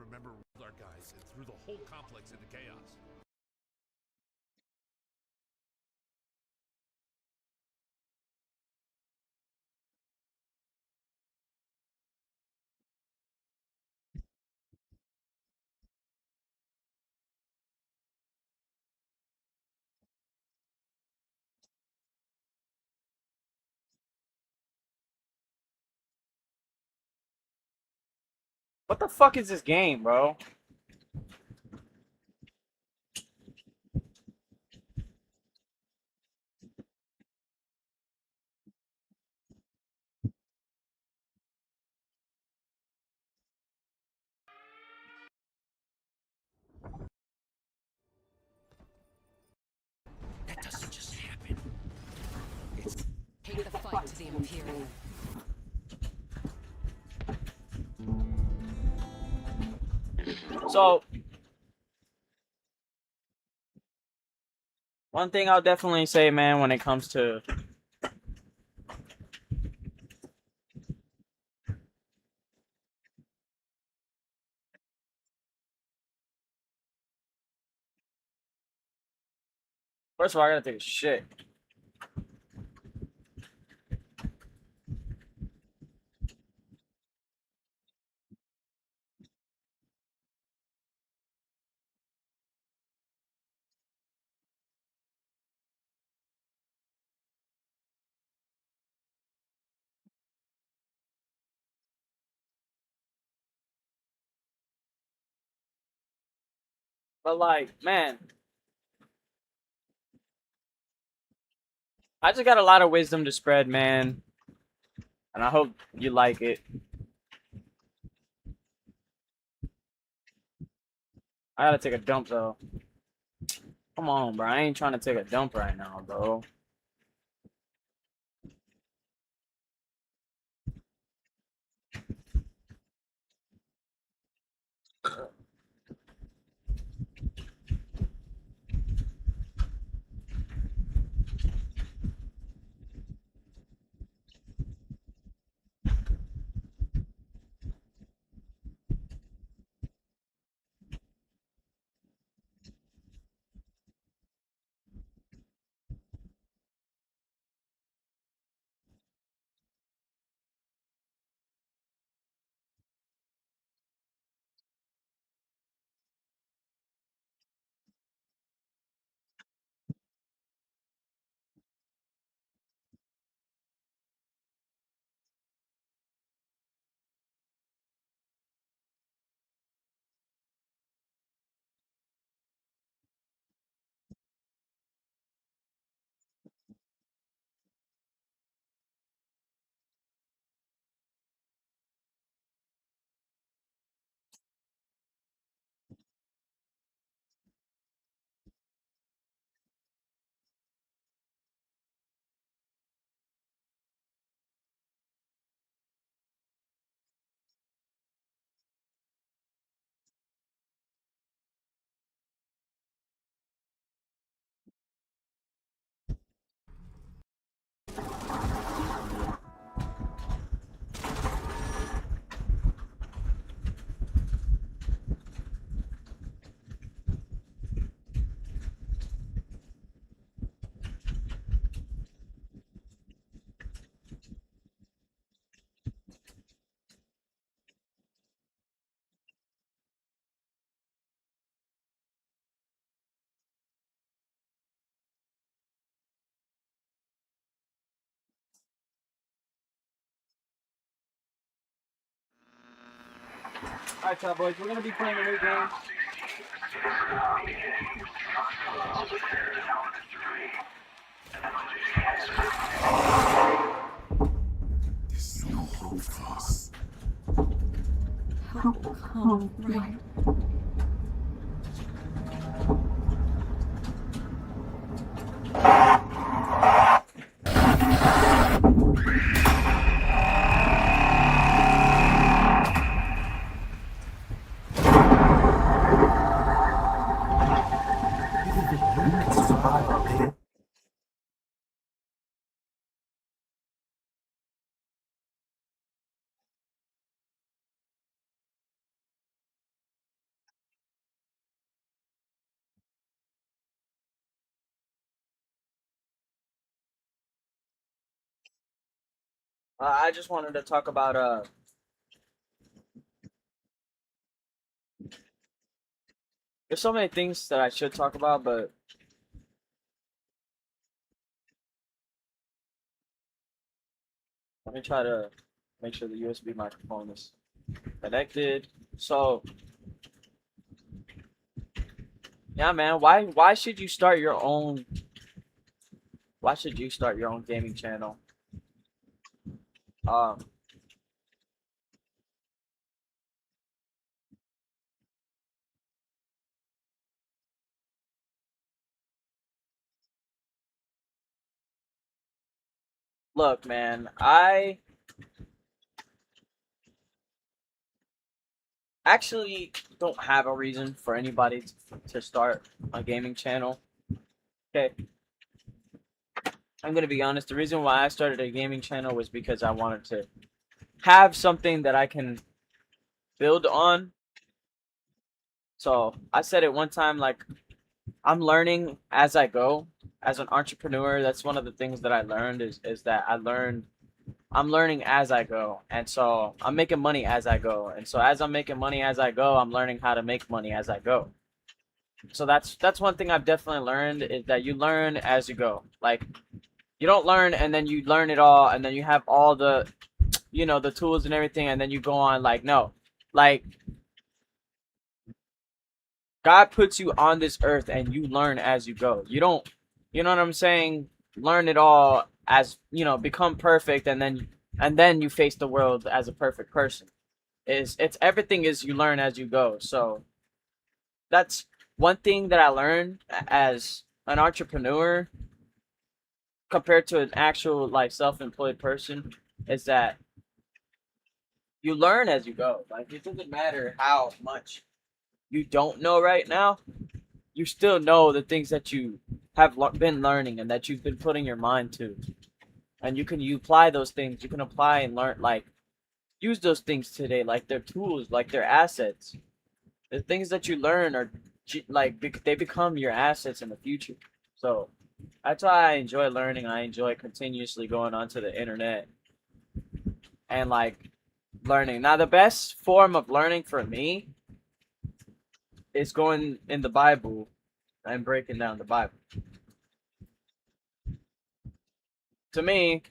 remember our guys and threw the whole complex into chaos. What the fuck is this game, bro? That doesn't just happen. Take the fight to the Imperium. So, one thing I'll definitely say, man, when it comes to first of all, I gotta take a shit. But like, man, I just got a lot of wisdom to spread, man, and I hope you like it. I gotta take a dump though. Come on, bro. I ain't trying to take a dump right now, bro. Alright, top boys, we're gonna be playing a new game. There's no hope for us. How come, right? I just wanted to talk about there's so many things that I should talk about, but let me try to make sure the USB microphone is connected. So yeah, man, why should you start your own? Why should you start your own gaming channel? Um, look, man, I actually don't have a reason for anybody to start a gaming channel. Okay, I'm gonna be honest. The reason why I started a gaming channel was because I wanted to have something that I can build on. So I said it one time, like I'm learning as I go. As an entrepreneur, that's one of the things that I learned is that I'm learning as I go. And so I'm making money as I go. And so as I'm making money as I go, I'm learning how to make money as I go. So that's one thing I've definitely learned is that you learn as you go. Like you don't learn and then you learn it all and then you have all the the tools and everything and then you go on like no. Like God puts you on this earth and you learn as you go. You don't, you know what I'm saying? Learn it all as, become perfect and then you face the world as a perfect person. It's everything is you learn as you go. So that's one thing that I learned as an entrepreneur compared to an actual like self-employed person is that you learn as you go. Like it doesn't matter how much you don't know right now, you still know the things that you have been learning and that you've been putting your mind to, and you apply those things. You can apply and learn, like use those things today, like they're tools, like they're assets. The things that you learn are they become your assets in the future. So that's why I enjoy learning. I enjoy continuously going onto the internet and like learning. Now the best form of learning for me is going in the Bible and breaking down the Bible. To me,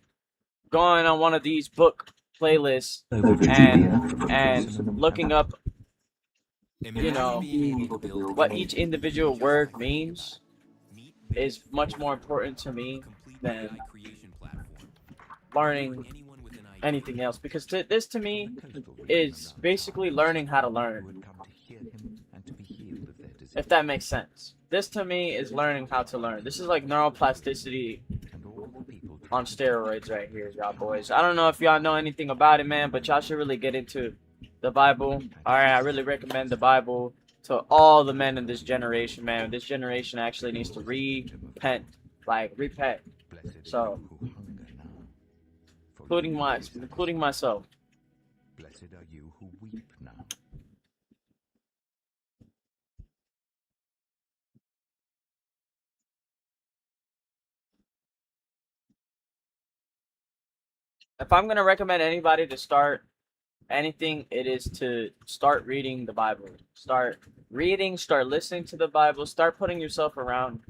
going on one of these book playlists and looking up, what each individual word means is much more important to me than learning anything else. Because this to me is basically learning how to learn. If that makes sense. This to me is learning how to learn. This is like neuroplasticity on steroids right here, y'all boys. I don't know if y'all know anything about it, man, but y'all should really get into the Bible. Alright, I really recommend the Bible to all the men in this generation, man. This generation actually needs to repent. Like, repent. So, including myself. Blessed are you who weep now. If I'm gonna recommend anybody to start anything, it is to start reading the Bible. Start reading, start listening to the Bible, start putting yourself around,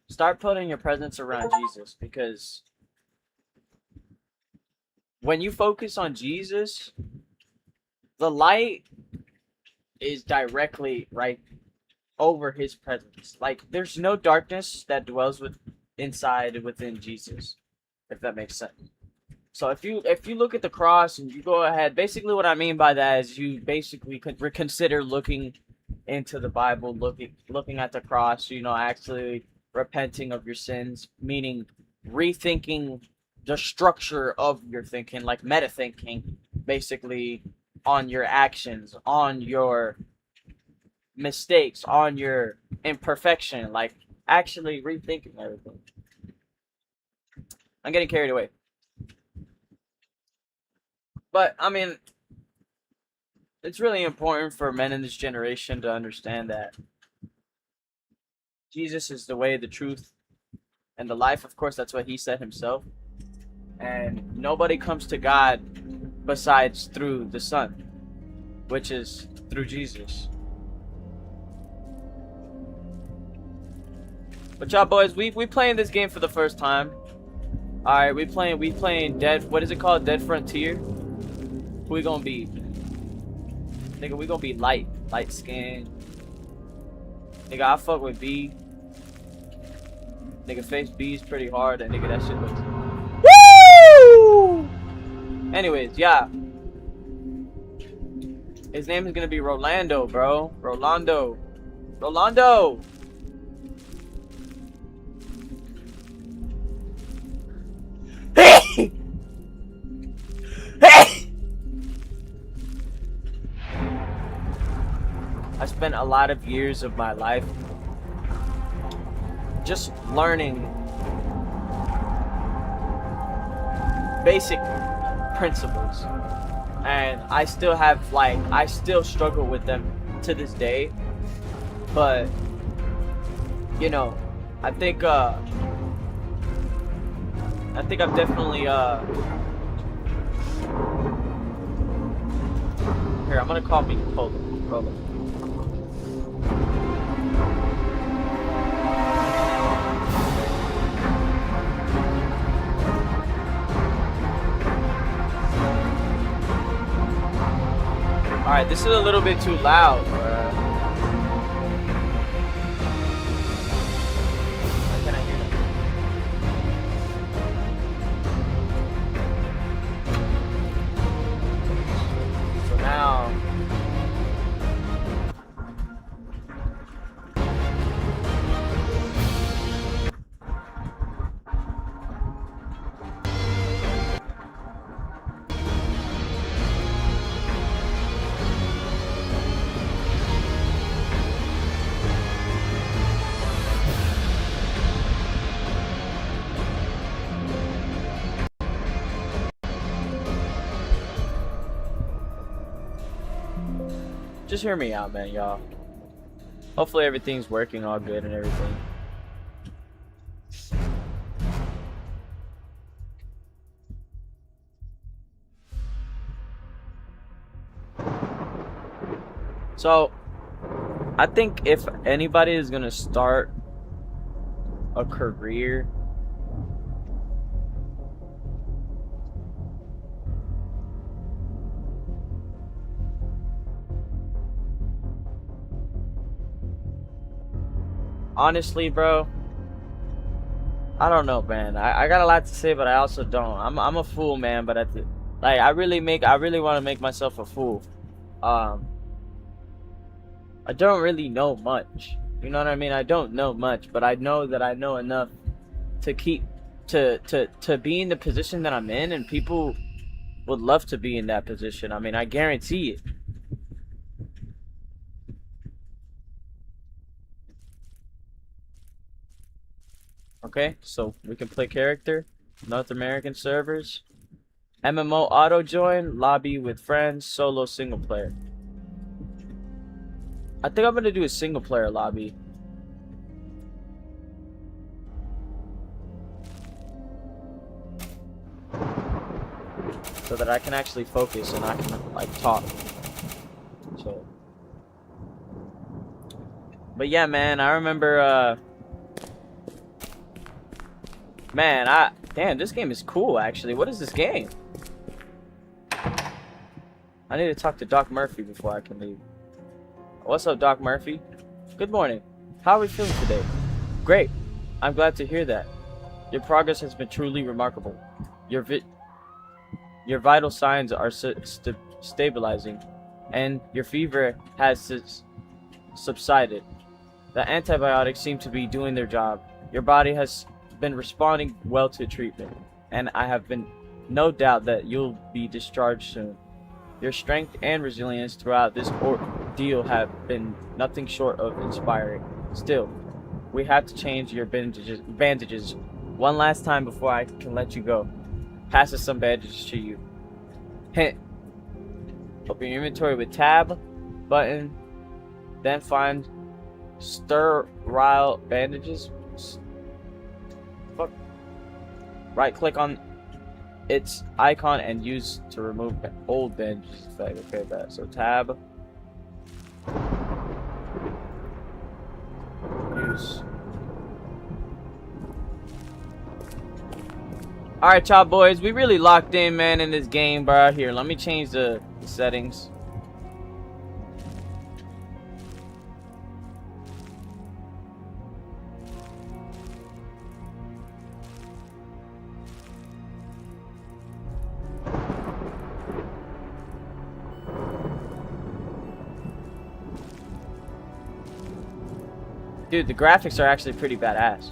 start putting your presence around Jesus, because when you focus on Jesus, the light is directly right over his presence. Like there's no darkness that dwells within Jesus, if that makes sense. So if you look at the cross and you go ahead, basically what I mean by that is you basically could reconsider looking into the Bible, looking at the cross, actually repenting of your sins, meaning rethinking the structure of your thinking, like meta thinking, basically on your actions, on your mistakes, on your imperfection, like actually rethinking everything. I'm getting carried away. But I mean, it's really important for men in this generation to understand that Jesus is the way, the truth, and the life. Of course, that's what he said himself. And nobody comes to God besides through the Son, which is through Jesus. But y'all boys, we playing this game for the first time. Alright, we playing Dead, what is it called? Dead Frontier? Who we gonna be? Nigga, we gonna be light skin. Nigga, I fuck with B. Nigga, face B is pretty hard, and nigga, that shit looks... Woo! Anyways, yeah. His name is gonna be Rolando, bro. Rolando. I spent a lot of years of my life just learning basic principles, and I still have I still struggle with them to this day, but you know, I think I've definitely here, I'm gonna call me Hold on. Alright, this is a little bit too loud, bruh. Why can't I hear that? So now... Just hear me out, man, y'all. Hopefully everything's working all good and everything. So, I think if anybody is gonna start a career, honestly, bro, I don't know, man. I got a lot to say, but I also don't. I'm a fool, man. But I really want to make myself a fool. I don't really know much. You know what I mean? I don't know much, but I know that I know enough to keep to be in the position that I'm in, and people would love to be in that position. I mean, I guarantee it. Okay, so we can play character, North American servers, MMO auto join, lobby with friends, solo single player. I think I'm gonna do a single player lobby. So that I can actually focus and I can like talk. So, but yeah, man, I remember man, damn, this game is cool actually. What is this game? I need to talk to Doc Murphy before I can leave. What's up, Doc Murphy? Good morning. How are we feeling today? Great. I'm glad to hear that. Your progress has been truly remarkable. Your vital signs are stabilizing, and your fever has subsided. The antibiotics seem to be doing their job. Your body has been responding well to treatment, and I have been no doubt that you'll be discharged soon. Your strength and resilience throughout this ordeal have been nothing short of inspiring. Still, we have to change your bandages one last time before I can let you go. Passes some bandages to you. Hint. Open your inventory with tab button, then find sterile bandages. Fuck. Right click on its icon and use to remove old bandages effect. Okay, that. So tab. Use. Alright, y'all boys, we really locked in, man, in this game, bro. Here, let me change the settings. Dude, the graphics are actually pretty badass.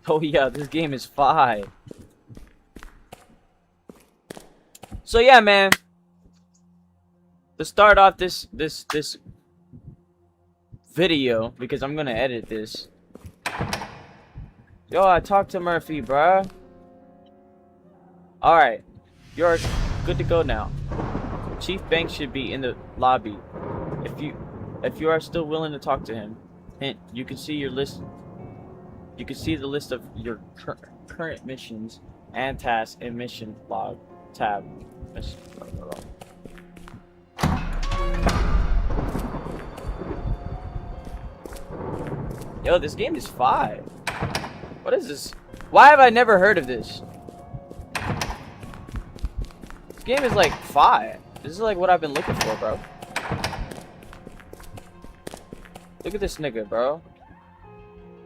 Oh yeah, this game is fire. So yeah, man. To start off this video, because I'm gonna edit this. Yo, I talked to Murphy, bruh. Alright. You're good to go now. Chief Banks should be in the lobby. If you are still willing to talk to him. Hint, you can see your list. You can see the list of your current missions and tasks in mission log tab. Yo, this game is fire. What is this? Why have I never heard of this? This game is like fire. This is like what I've been looking for, bro. Look at this nigga, bro.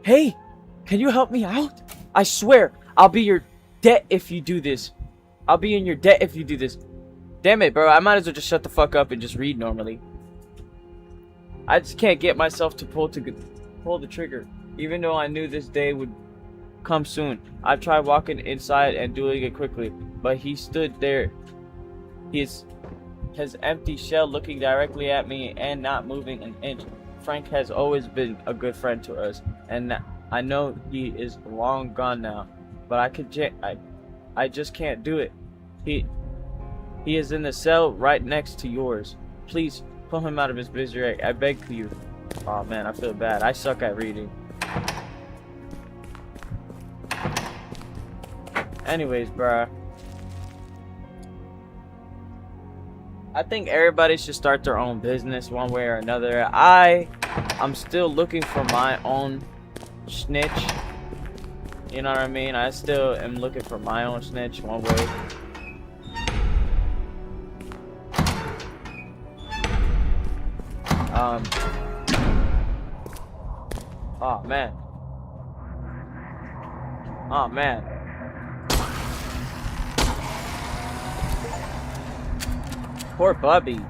Hey! Can you help me out? I swear, I'll be your debt if you do this. I'll be in your debt if you do this. Damn it, bro. I might as well just shut the fuck up and just read normally. I just can't get myself to pull the trigger. Even though I knew this day would come soon. I tried walking inside and doing it quickly. But he stood there. His empty shell looking directly at me and not moving an inch. Frank has always been a good friend to us. And I know he is long gone now, but I just can't do it. He is in the cell right next to yours. Please pull him out of his misery. I beg you. Oh man, I feel bad. I suck at reading. Anyways, bruh. I think everybody should start their own business one way or another. I'm still looking for my own snitch. You know what I mean? I still am looking for my own snitch one way. Oh man. Oh man. Poor Bubby.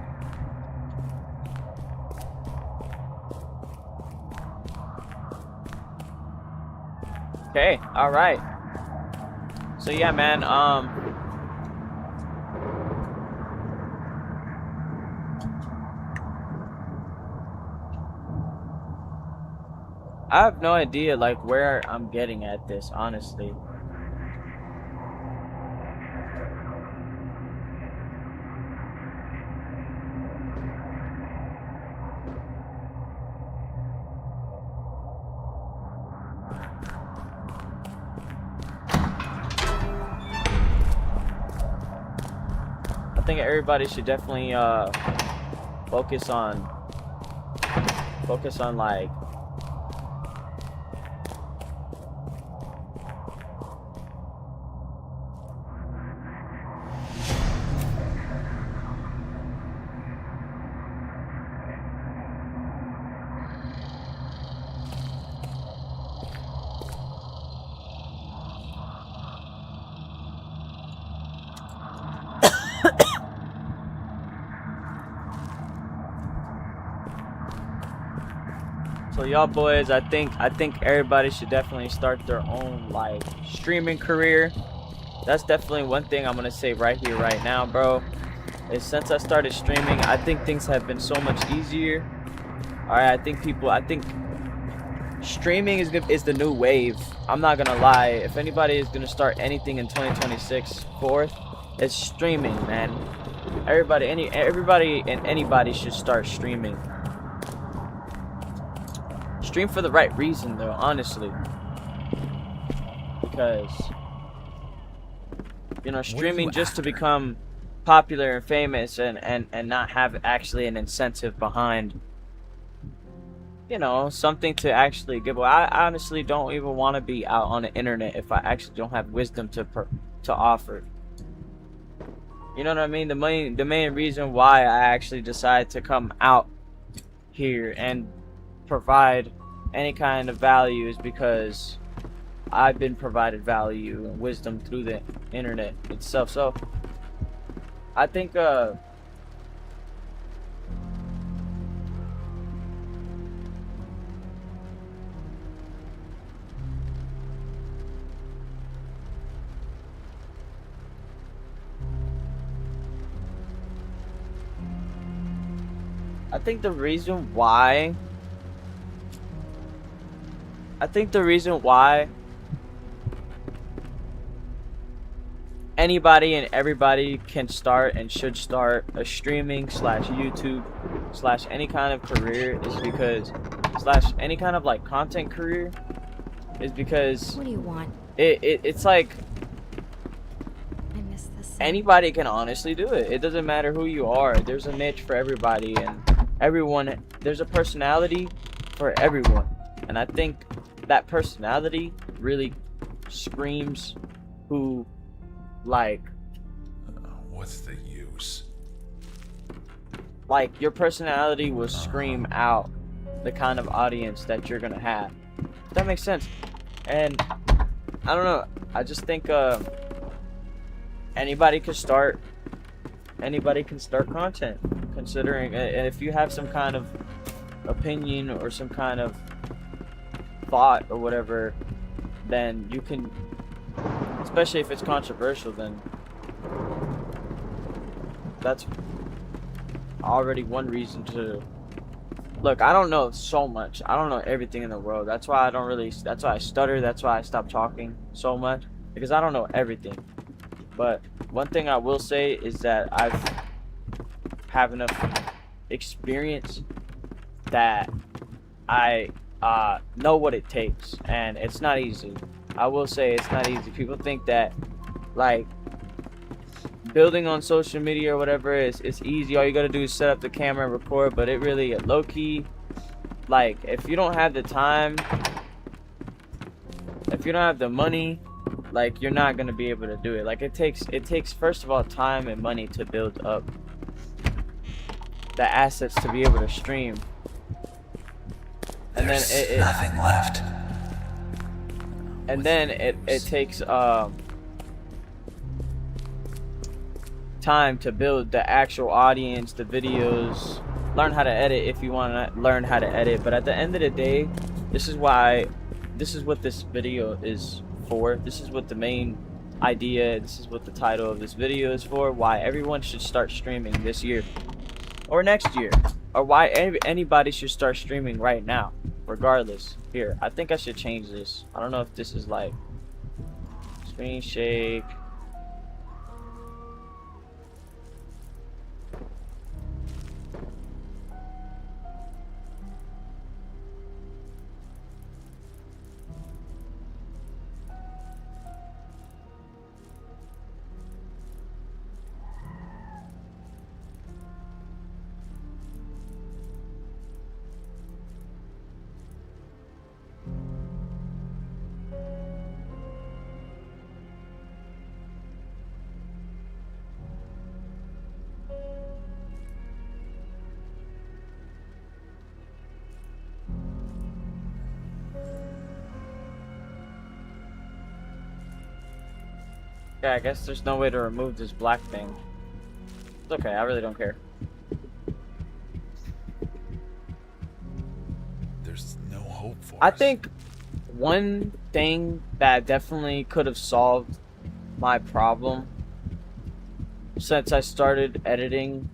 Okay, alright. So yeah, man, I have no idea like where I'm getting at this, honestly. I think everybody should definitely focus on like y'all boys, I think everybody should definitely start their own like streaming career. That's definitely one thing I'm gonna say right here, right now, bro. Is since I started streaming, I think things have been so much easier. Alright, I think streaming is the new wave. I'm not gonna lie. If anybody is gonna start anything in 2026 fourth, it's streaming, man. Everybody and anybody should start streaming. Stream for the right reason though, honestly. Because you know, streaming just to become popular and famous and not have actually an incentive behind, you know, something to actually give away. I honestly don't even want to be out on the internet if I actually don't have wisdom to offer. You know what I mean? The main reason why I actually decided to come out here and provide any kind of value is because I've been provided value and wisdom through the internet itself. So I think the reason why anybody and everybody can start and should start a streaming / YouTube / any kind of career is because / any kind of like content career is because What do you want? it's like I miss this. anybody can honestly do it. It doesn't matter who you are. There's a niche for everybody, and everyone, there's a personality for everyone. And I think that personality really screams who, like, What's the use? like your personality will scream out the kind of audience that you're gonna have. That makes sense. And I don't know, I just think anybody can start content, considering, and if you have some kind of opinion or some kind of thought or whatever, then you can, especially if it's controversial, then that's already one reason to look. I don't know so much. I don't know everything in the world. That's why I stutter. That's why I stop talking so much, because I don't know everything. But one thing I will say is that I've have enough experience that I know what it takes, and it's not easy. I will say it's not easy. People think that like building on social media or whatever is easy. All you gotta do is set up the camera and record, but it really low-key, like, if you don't have the time, if you don't have the money, like, you're not gonna be able to do it. Like, it takes first of all time and money to build up the assets to be able to stream. And There's then it nothing left. and then it takes time to build the actual audience, the videos, learn how to edit if you want to learn how to edit. But at the end of the day, this is what this video is for. This is what the main idea, this is what the title of this video is for, why everyone should start streaming this year or next year, or why anybody should start streaming right now, regardless. Here, I think I should change this. I don't know if this is like screen shake. Yeah, I guess there's no way to remove this black thing. It's okay, I really don't care. There's no hope for I us. think one thing that definitely could have solved my problem since I started editing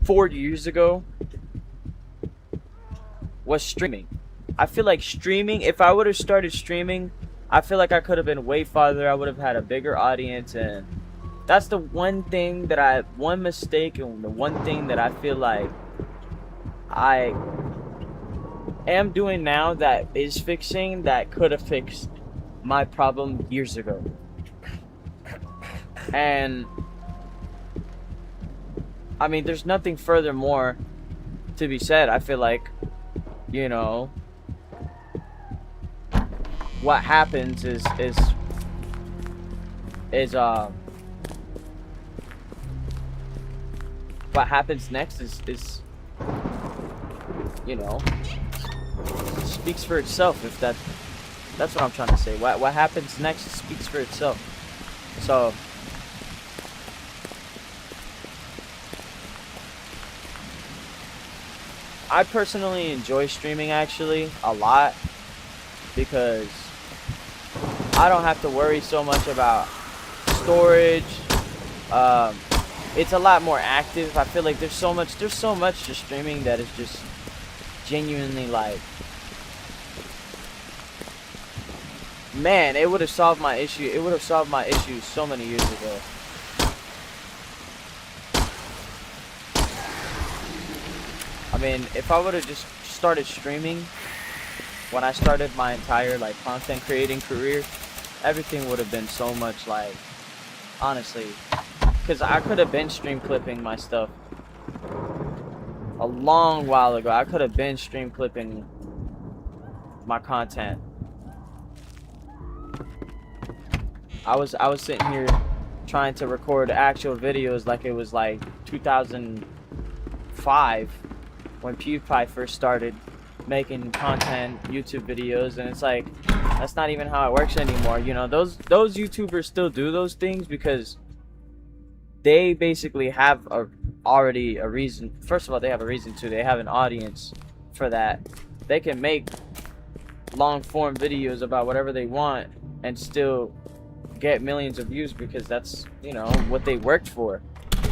4 years ago was streaming. I feel like streaming, if I would have started streaming, I feel like I could have been way farther. I would have had a bigger audience, and that's the one thing that one mistake, and the one thing that I feel like I am doing now that is fixing, that could have fixed my problem years ago. And I mean, there's nothing furthermore to be said. I feel like, you know, what happens is what happens next is you know, speaks for itself. If that's what I'm trying to say. What happens next speaks for itself. So I personally enjoy streaming actually a lot because I don't have to worry so much about storage. It's a lot more active. I feel like there's so much to streaming that is just genuinely like, man, it would have solved my issue. It would have solved my issue so many years ago. I mean, if I would have just started streaming when I started my entire like content creating career, everything would have been so much like, honestly, because I could have been stream clipping my stuff a long while ago. I could have been stream clipping my content. I was sitting here trying to record actual videos like it was like 2005 when PewDiePie first started making content, YouTube videos, and it's like that's not even how it works anymore. You know, those YouTubers still do those things because they basically have already a reason. First of all, they have a reason to. They have an audience for that. They can make long form videos about whatever they want and still get millions of views because that's, you know, what they worked for.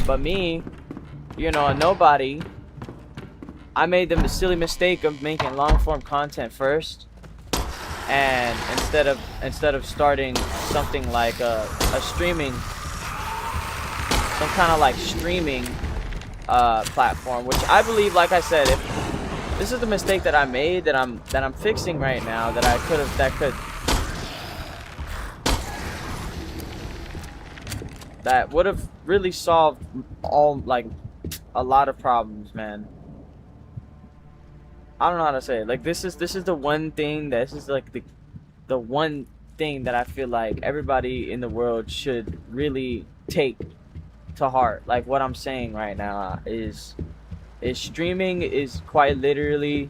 But me, you know, a nobody, I made the silly mistake of making long form content first, and instead of starting something like a streaming, some kind of like streaming platform, which I believe, like I said, if this is the mistake that I made that I'm fixing right now, that would have really solved all, like, a lot of problems, man. I don't know how to say it. Like, this is the one thing, this is like the one thing that I feel like everybody in the world should really take to heart. Like, what I'm saying right now is streaming is quite literally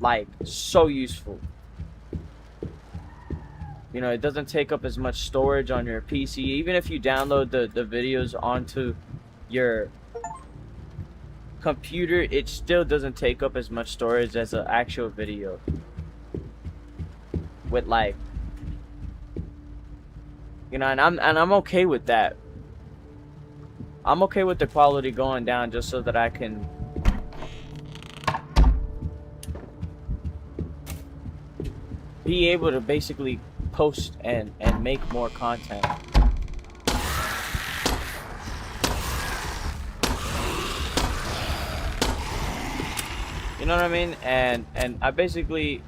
like so useful. You know, it doesn't take up as much storage on your PC. Even if you download the videos onto your computer, it still doesn't take up as much storage as an actual video. With, like, you know, and I'm okay with that. I'm okay with the quality going down just so that I can be able to basically post and make more content. You know what I mean? And I basically,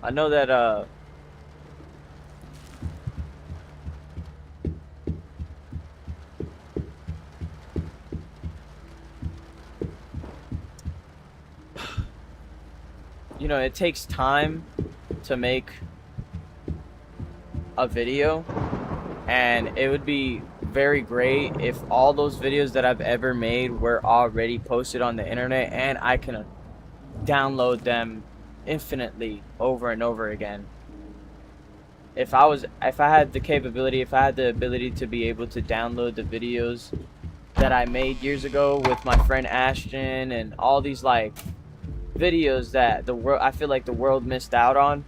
I know that you know, it takes time to make a video, and it would be very great if all those videos that I've ever made were already posted on the internet and I can download them infinitely over and over again. if I had the capability, if I had the ability to be able to download the videos that I made years ago with my friend Ashton and all these like videos that I feel like the world missed out on,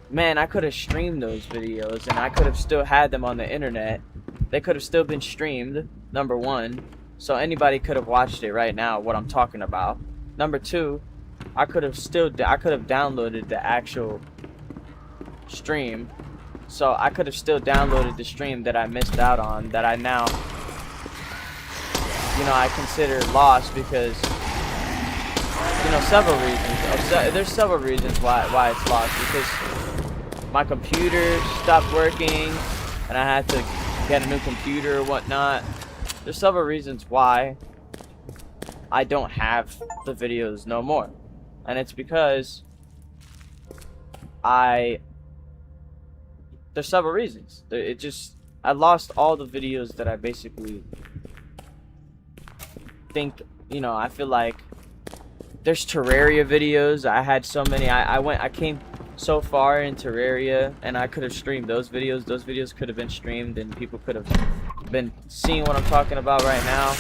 man, I could have streamed those videos and I could have still had them on the internet. They could have still been streamed, number one, so anybody could have watched it right now, what I'm talking about. Number two, I could have downloaded the actual stream, so I could have still downloaded the stream that I missed out on, that I now, I consider lost because, several reasons. There's several reasons why it's lost, because my computer stopped working and I had to get a new computer or whatnot. There's several reasons why I don't have the videos no more, and it's because there's several reasons. I lost all the videos that I basically think, I feel like there's Terraria videos. I had so many. I came so far in Terraria and I could have streamed those videos. Those videos could have been streamed and people could have been seeing what I'm talking about right now.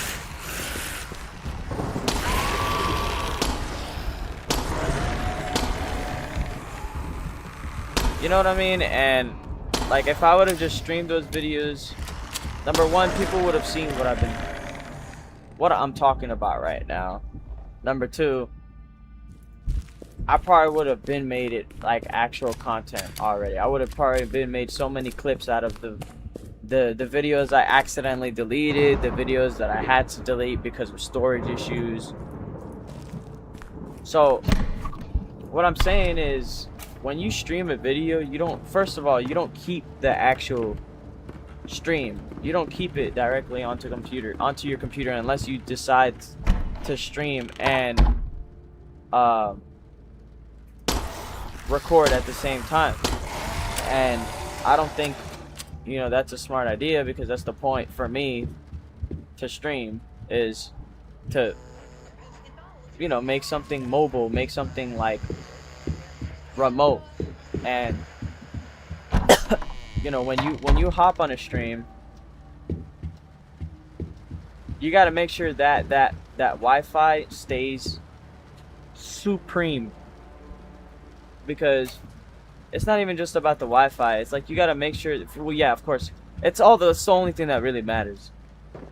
You know what I mean? And like, if I would have just streamed those videos, number one, people would have seen what I'm talking about right now. Number two, I probably would have been made it like actual content already. I would have probably been made so many clips out of the videos I accidentally deleted, the videos that I had to delete because of storage issues. So what I'm saying is, when you stream a video, first of all, you don't keep the actual stream. You don't keep it directly onto your computer unless you decide to stream and record at the same time. And I don't think that's a smart idea, because that's the point for me to stream, is to make something mobile, make something like remote. And when you hop on a stream, you got to make sure that Wi-Fi stays supreme, because it's not even just about the Wi-Fi. It's like you got to make sure, well, yeah, of course, it's the only thing that really matters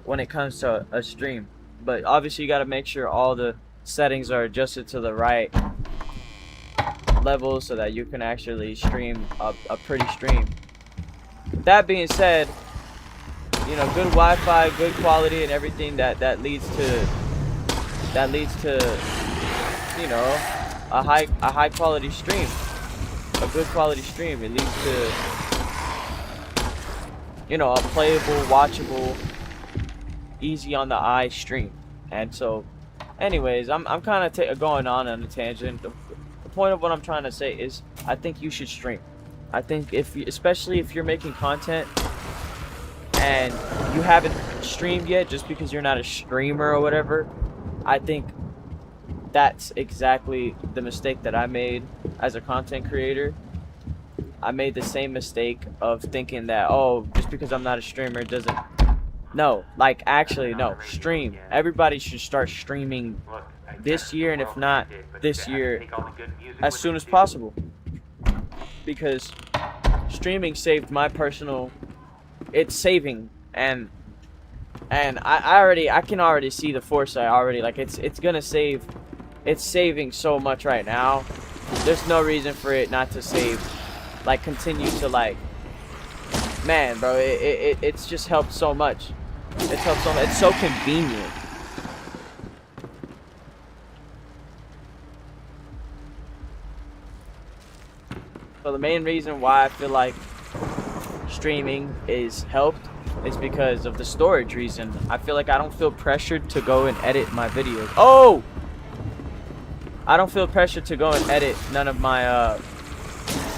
when it comes to a stream. But obviously you got to make sure all the settings are adjusted to the right level so that you can actually stream a pretty stream. That being said, good Wi-Fi, good quality, and everything that leads to a high quality stream, a good quality stream. It leads to a playable, watchable, easy on the eye stream. And so, anyways, I'm kind of going on a tangent. The point of what I'm trying to say is, I think you should stream. I think especially if you're making content and you haven't streamed yet, just because you're not a streamer or whatever, I think that's exactly the mistake that I made as a content creator. I made the same mistake of thinking that, oh, just because I'm not a streamer, it doesn't... No, like, actually, no. Stream. Everybody should start streaming this year, and if not this year, as soon as possible. Because streaming saved my personal... It's saving, and I can already see the foresight already. Like, it's gonna save... It's saving so much right now. There's no reason for it not to save. Like, continue to, like... Man, bro, it's just helped so much. It's helped so much. It's so convenient. So the main reason why I feel like streaming is helped is because of the storage reason. I feel like I don't feel pressured to go and edit my videos. Oh! I don't feel pressured to go and edit none of my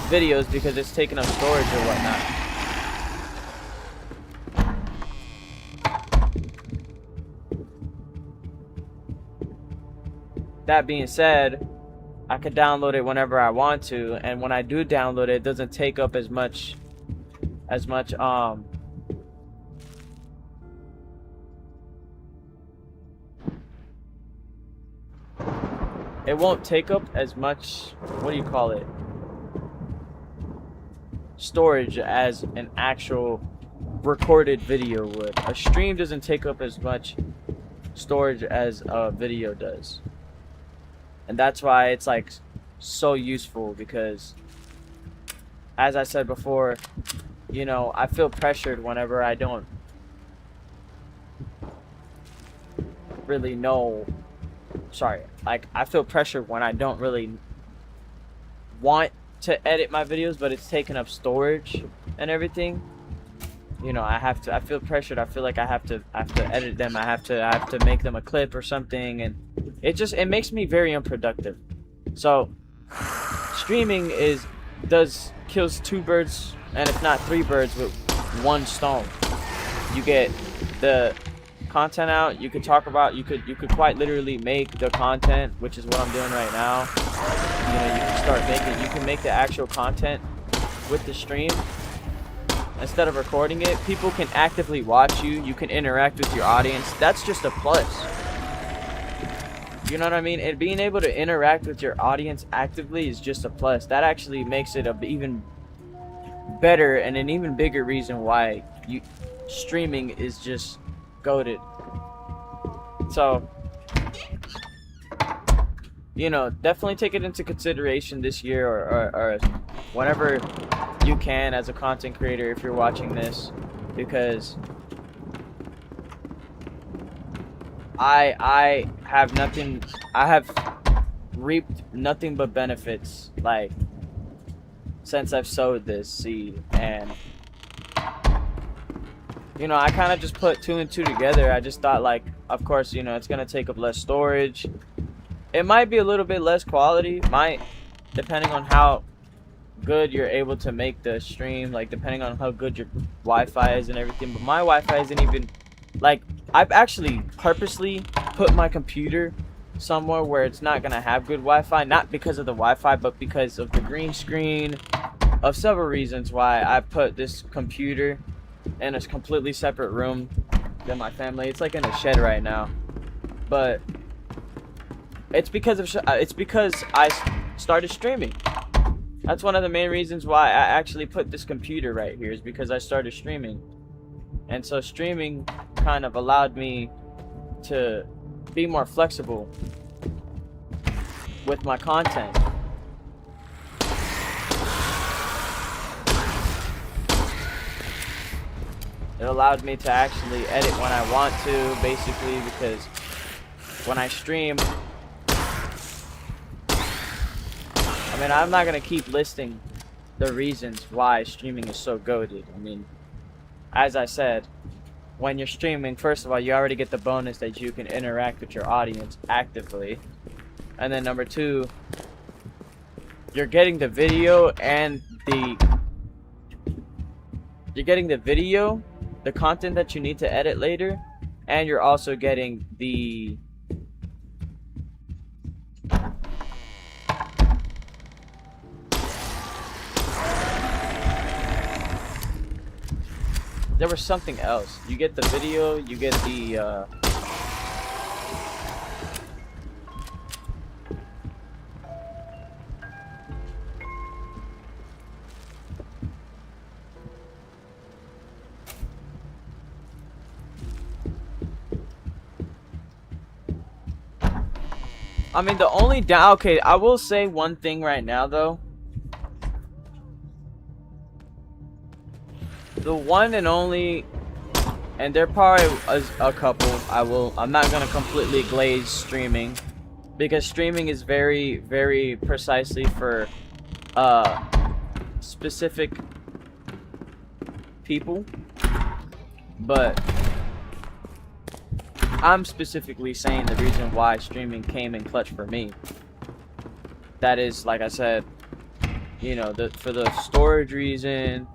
videos because it's taking up storage or whatnot. That being said, I could download it whenever I want to, and when I do download it, it doesn't take up as much it won't take up as much, what do you call it, storage as an actual recorded video would. A stream doesn't take up as much storage as a video does, and that's why it's like so useful, because as I said before, you know, I feel pressured whenever I don't really know, like I feel pressured when I don't really want to edit my videos, but it's taking up storage and everything. You know, I feel pressured. I feel like I have to edit them. I have to make them a clip or something, and it makes me very unproductive. So streaming kills two birds, and if not three birds, with one stone. You get the content out. You could talk about. You could quite literally make the content, which is what I'm doing right now. You know, you can start making. You can make the actual content with the stream. Instead of recording it, people can actively watch you. You can interact with your audience. That's just a plus. You know what I mean? And being able to interact with your audience actively is just a plus. That actually makes it a even better and an even bigger reason why streaming is just goated. So, you know, definitely take it into consideration this year or whenever you can as a content creator if you're watching this, because I have reaped nothing but benefits, like, since I've sowed this seed. And you know, I kind of just put two and two together. I just thought, like, of course, you know, it's gonna take up less storage. It might be a little bit less quality, depending on how good you're able to make the stream, like depending on how good your Wi-Fi is and everything. But my Wi-Fi isn't even, like, I've actually purposely put my computer somewhere where it's not gonna have good Wi-Fi, not because of the Wi-Fi, but because of the green screen, of several reasons why I put this computer in a completely separate room than my family. It's like in a shed right now, but it's because I started streaming. That's one of the main reasons why I actually put this computer right here, is because I started streaming. And so streaming kind of allowed me to be more flexible with my content. It allowed me to actually edit when I want to, basically, because when I stream, I mean, I'm not going to keep listing the reasons why streaming is so goated. I mean, as I said, when you're streaming, first of all, you already get the bonus that you can interact with your audience actively. And then number two, you're getting the video and the content that you need to edit later, and you're also getting the there was something else. You get the video, you get the I mean, the only okay, I will say one thing right now though. The one and only, and there probably is a couple, I'm not gonna completely glaze streaming, because streaming is very, very precisely for specific people, but I'm specifically saying the reason why streaming came in clutch for me. That is, like I said, you know, for the storage reason.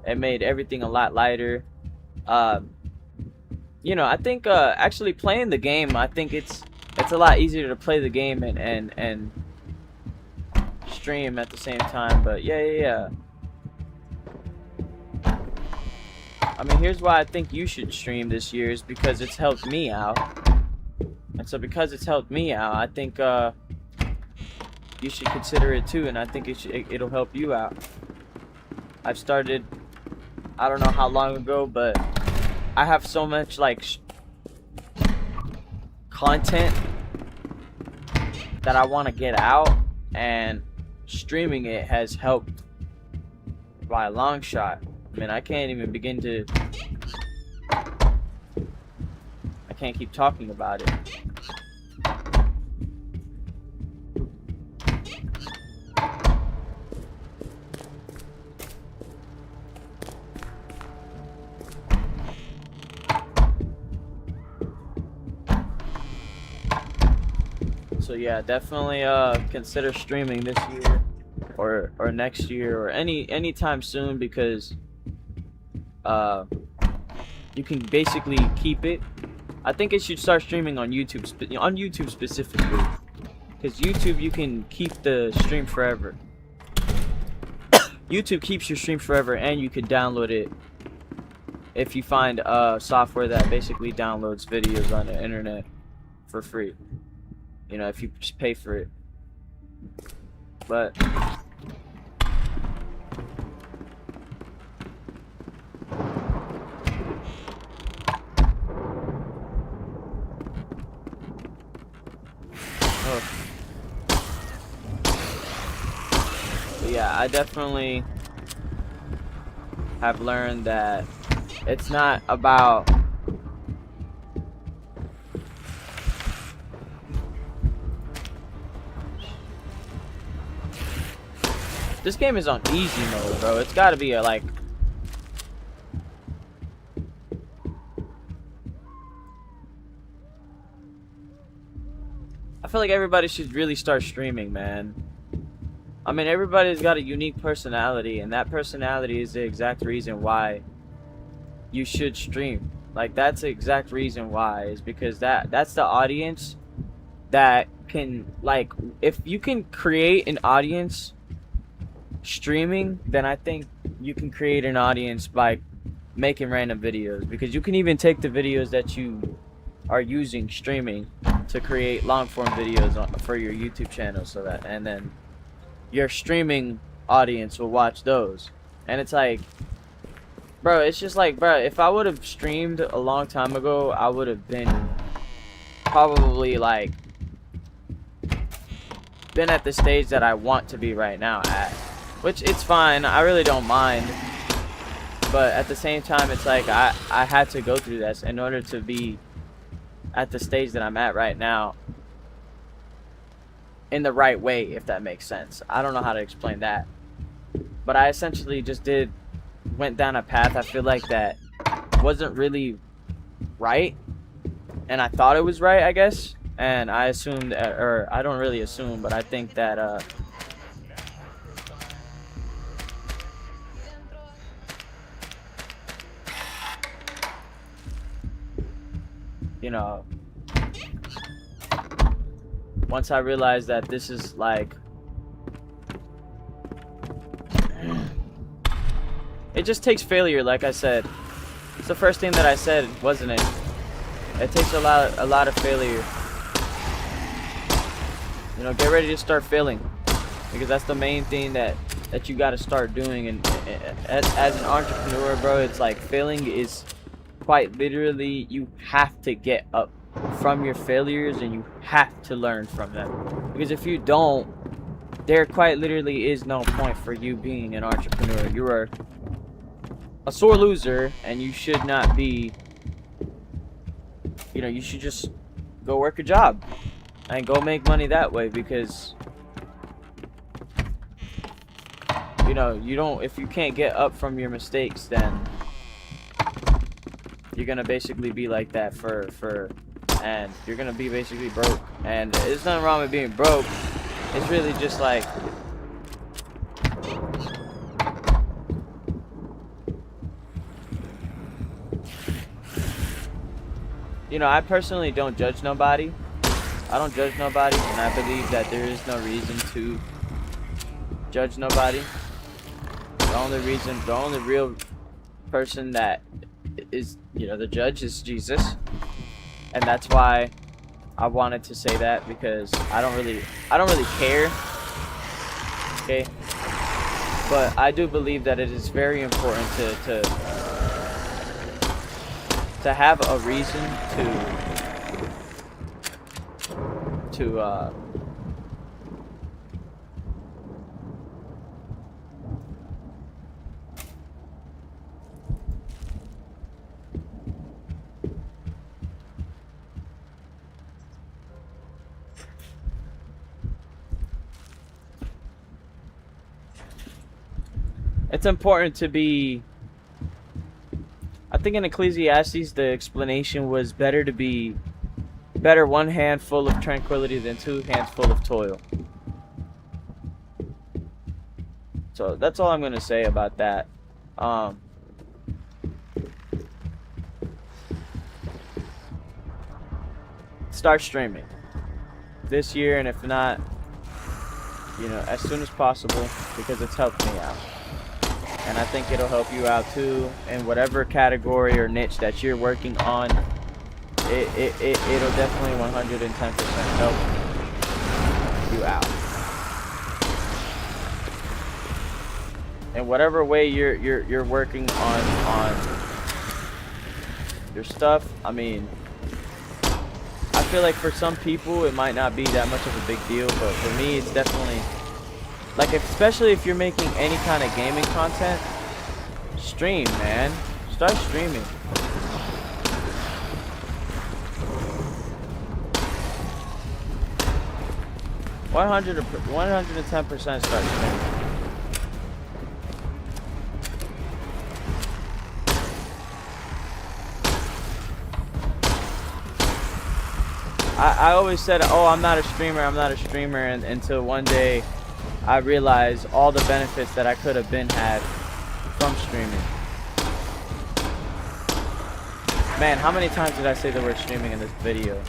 It made everything a lot lighter. You know, I think actually playing the game, I think it's a lot easier to play the game and stream at the same time, but yeah. I mean, here's why I think you should stream this year is because it's helped me out. And so because it's helped me out, I think you should consider it too, and I think it'll help you out. I've started, I don't know how long ago, but I have so much like content that I want to get out, and streaming it has helped by a long shot. I mean, I can't even begin to, I can't keep talking about it. So yeah, definitely consider streaming this year or next year or any time soon, because you can basically keep it. I think it should start streaming on YouTube specifically, because YouTube you can keep the stream forever. YouTube keeps your stream forever, and you can download it if you find software that basically downloads videos on the internet for free. You know, if you just pay for it. But yeah, I definitely have learned that it's not about this game is on easy mode, bro. It's gotta be a like I feel like everybody should really start streaming, man. I mean, everybody's got a unique personality, and that personality is the exact reason why you should stream. Like, that's the exact reason why, is because that's the audience that can, like, if you can create an audience streaming, then I think you can create an audience by making random videos, because you can even take the videos that you are using streaming to create long form videos for your YouTube channel, so that, and then your streaming audience will watch those. And it's like, bro, it's just like, bro, if I would have streamed a long time ago, I would have been probably like been at the stage that I want to be right now at, which it's fine, I really don't mind, but at the same time it's like I had to go through this in order to be at the stage that I'm at right now in the right way, if that makes sense. I don't know how to explain that, but I essentially just went down a path I feel like that wasn't really right, and I thought it was right, I guess, and I assumed, or I don't really assume, but I think that you know, once I realized that this is like, it just takes failure, like I said. It's the first thing that I said, wasn't it? It takes a lot of failure. You know, get ready to start failing, because that's the main thing that you got to start doing. And as an entrepreneur, bro, it's like failing is quite literally, you have to get up from your failures and you have to learn from them, because if you don't, there quite literally is no point for you being an entrepreneur. You are a sore loser, and you should not be, you know, you should just go work a job and go make money that way, because you know, you don't, if you can't get up from your mistakes, then you're gonna basically be like that and you're gonna be basically broke. And there's nothing wrong with being broke. It's really just like, you know, I personally don't judge nobody. I don't judge nobody, and I believe that there is no reason to judge nobody. The only real person that is, you know, the judge is Jesus. And that's why I wanted to say that, because I don't really care. Okay? But I do believe that it is very important to have a reason to it's important to be. I think in Ecclesiastes the explanation was better one hand full of tranquility than two hands full of toil. So that's all I'm gonna say about that. Start streaming this year, and if not, you know, as soon as possible, because it's helped me out. And I think it'll help you out too in whatever category or niche that you're working on. It'll definitely 110% help you out. In whatever way you're working on your stuff. I mean, I feel like for some people it might not be that much of a big deal, but for me it's definitely, like, especially if you're making any kind of gaming content, stream, man. Start streaming. One 110% start streaming. I always said, oh, I'm not a streamer, and until one day I realized all the benefits that I could have been had from streaming. Man, how many times did I say the word streaming in this video?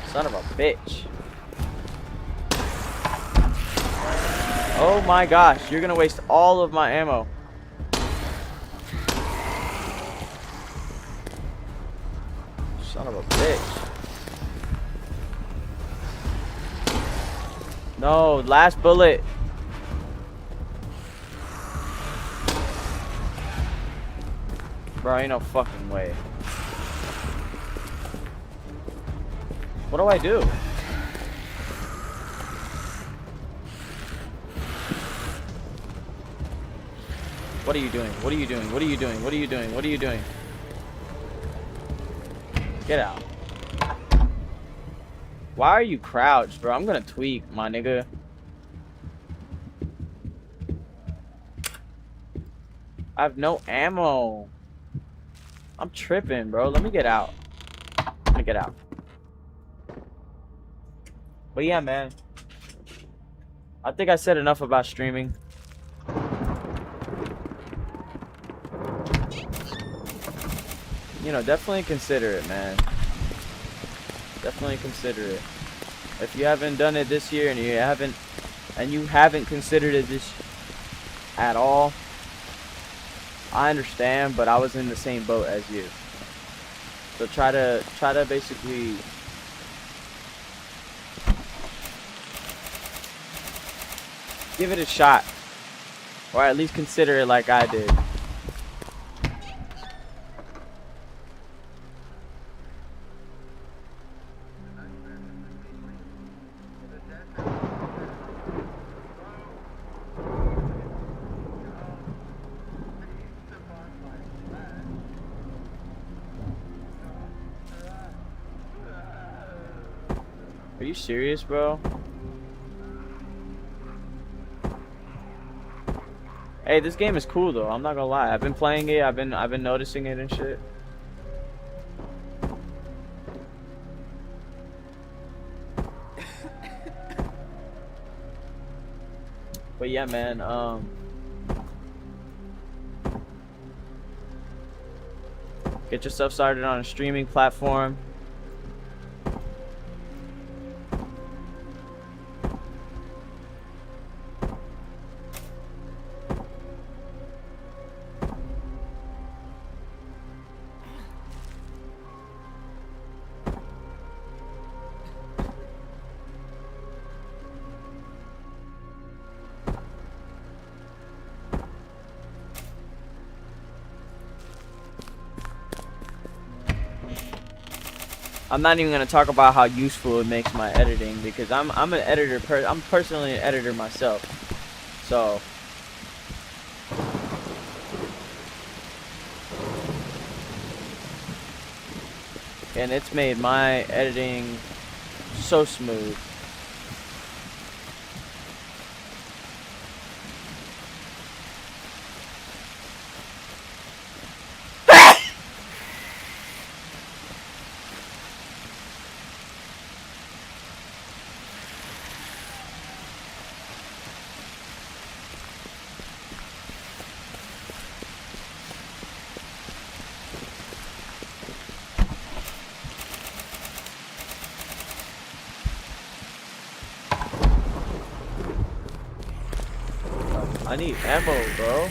Son of a bitch. Oh my gosh, you're gonna waste all of my ammo. Son of a bitch. No, last bullet. Bro, ain't no fucking way. What do I do? What are you doing? What are you doing? What are you doing? What are you doing? What are you doing? Get out. Why are you crouched, bro? I'm gonna tweak, my nigga. I have no ammo. I'm tripping, bro. Let me get out. Let me get out. But yeah, man. I think I said enough about streaming. You know, definitely consider it, man. Definitely consider it. If you haven't done it this year and you haven't considered it this at all, I understand, but I was in the same boat as you. So try to basically give it a shot, or at least consider it like I did. Are you serious, bro? Hey, this game is cool though. I'm not gonna lie. I've been playing it. I've been noticing it and shit. But yeah, man. Get yourself started on a streaming platform. I'm not even gonna talk about how useful it makes my editing, because I'm an editor. I'm personally an editor myself. So. And it's made my editing so smooth. I need ammo, bro.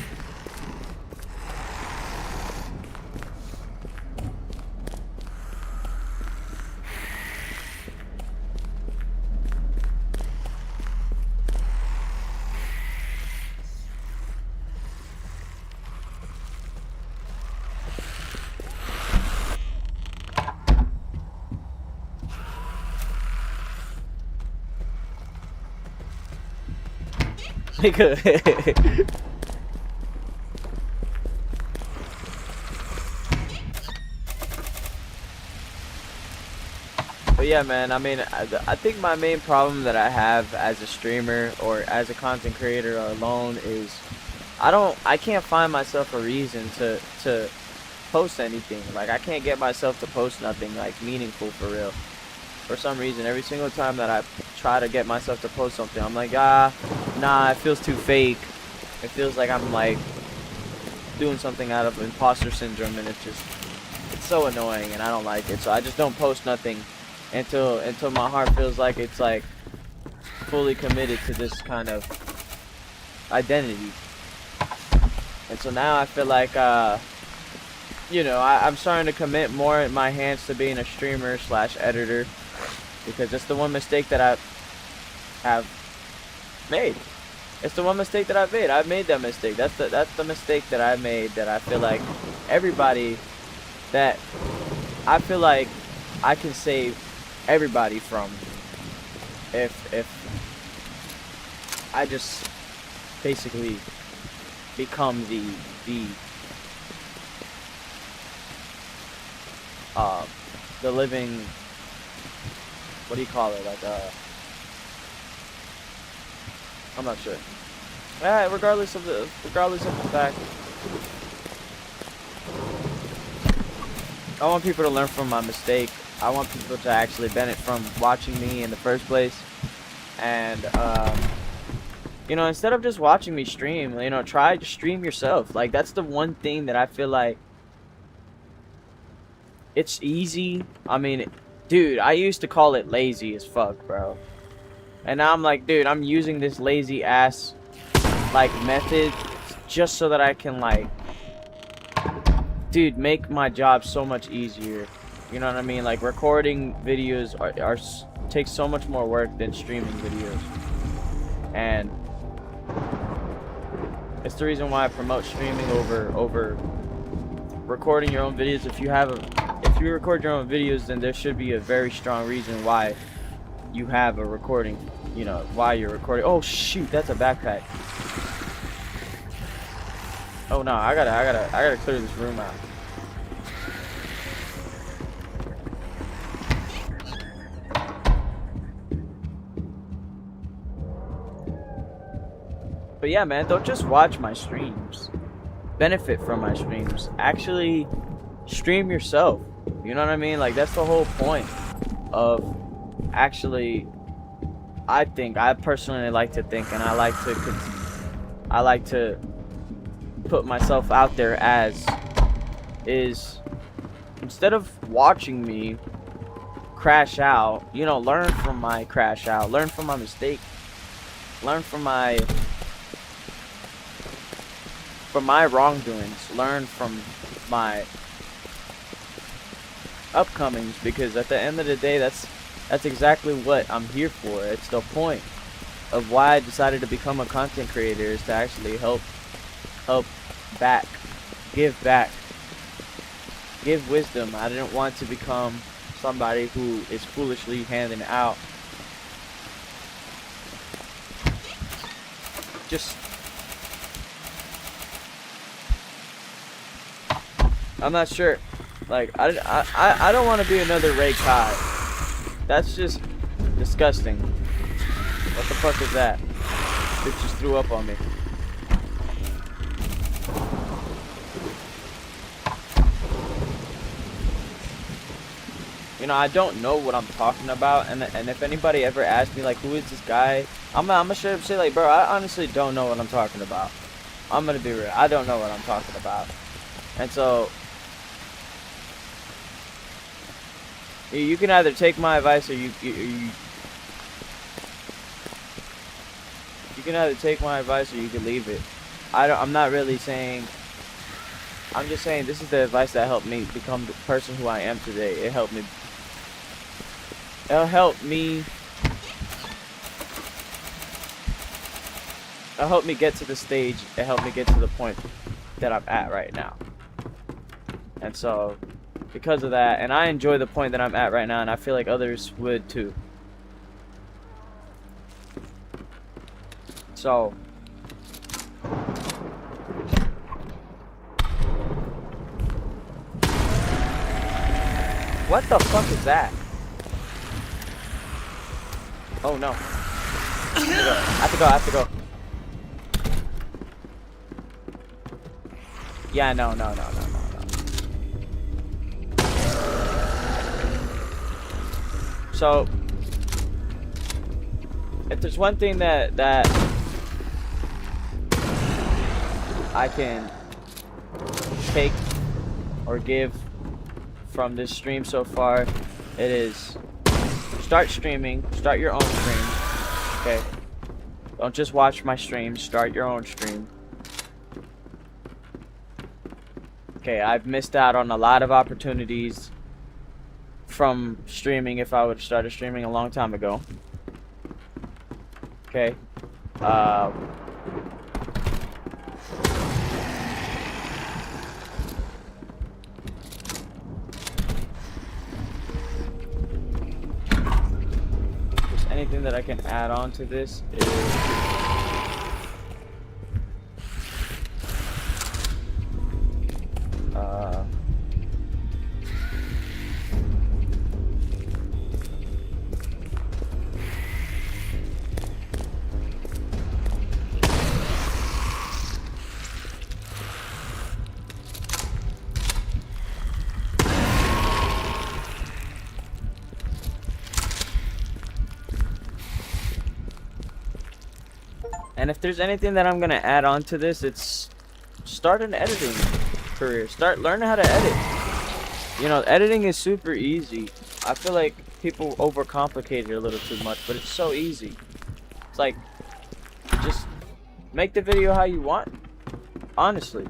Nigga. But yeah, man, I mean, I think my main problem that I have as a streamer or as a content creator alone is I can't find myself a reason to post anything. Like, I can't get myself to post nothing like meaningful for real. For some reason, every single time that I try to get myself to post something, I'm like, nah, it feels too fake. It feels like I'm like doing something out of imposter syndrome, and it's so annoying, and I don't like it. So I just don't post nothing until my heart feels like it's like fully committed to this kind of identity. And so now I feel like you know, I'm starting to commit more in my hands to being a streamer slash editor, because it's the one mistake that I have made. It's the one mistake that I've made. I've made that mistake. That's the mistake that I made, that I feel like everybody, that I feel like I can save everybody from if I just basically become the living, what do you call it, like I'm not sure. Regardless of the fact, I want people to learn from my mistake. I want people to actually benefit from watching me in the first place. And you know, instead of just watching me stream, you know, try to stream yourself. Like, that's the one thing that I feel like it's easy. I mean, dude, I used to call it lazy as fuck, bro. And now I'm like, dude, I'm using this lazy ass like method just so that I can, like, dude, make my job so much easier. You know what I mean? Like, recording videos takes so much more work than streaming videos. And it's the reason why I promote streaming over recording your own videos. If you record your own videos, then there should be a very strong reason why you have a recording, you know, why you're recording. Oh shoot, that's a backpack. Oh no, I gotta clear this room out. But yeah, man, don't just watch my streams. Benefit from my streams. Actually stream yourself. You know what I mean? Like, that's the whole point of actually, I personally like to think, and I like to put myself out there as is, instead of watching me crash out, you know, learn from my crash out, learn from my mistake, learn from my wrongdoings, learn from my upcomings, because at the end of the day, that's exactly what I'm here for. It's the point of why I decided to become a content creator, is to actually help back, give wisdom. I didn't want to become somebody who is foolishly handing out just, I'm not sure. Like, I don't want to be another Ray Kai. That's just disgusting. What the fuck is that? It just threw up on me. You know, I don't know what I'm talking about, and if anybody ever asks me, like, who is this guy, I'm gonna straight up say, like, bro, I honestly don't know what I'm talking about. I'm gonna be real. I don't know what I'm talking about. And so, you can either take my advice or you can either take my advice or you can leave it. I'm not really saying, I'm just saying this is the advice that helped me become the person who I am today. It'll help me get to the stage. It helped me get to the point that I'm at right now. And so, because of that, and I enjoy the point that I'm at right now, and I feel like others would too. So, what the fuck is that? Oh no. I have to go. Yeah, no. So, if there's one thing that I can take or give from this stream so far, it is start streaming, start your own stream, okay? Don't just watch my streams, start your own stream. Okay, I've missed out on a lot of opportunities from streaming if I would have started streaming a long time ago. Okay. Just anything that I can add on to this is and if there's anything that I'm gonna add on to this, it's start an editing career. Start learning how to edit. You know, editing is super easy. I feel like people overcomplicate it a little too much, but it's so easy. It's like, just make the video how you want, honestly,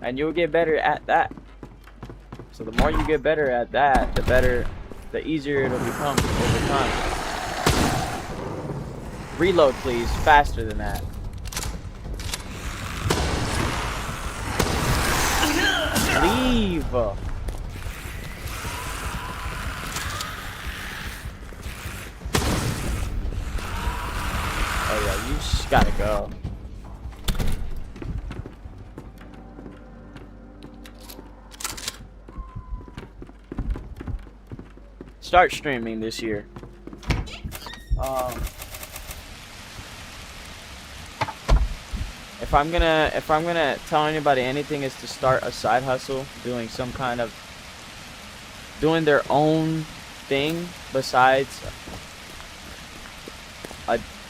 and you'll get better at that. So the more you get better at that, the easier it'll become over time. Reload, please, faster than that. Leave. Oh yeah, you just gotta go. Start streaming this year. If I'm gonna tell anybody anything, is to start a side hustle, doing their own thing besides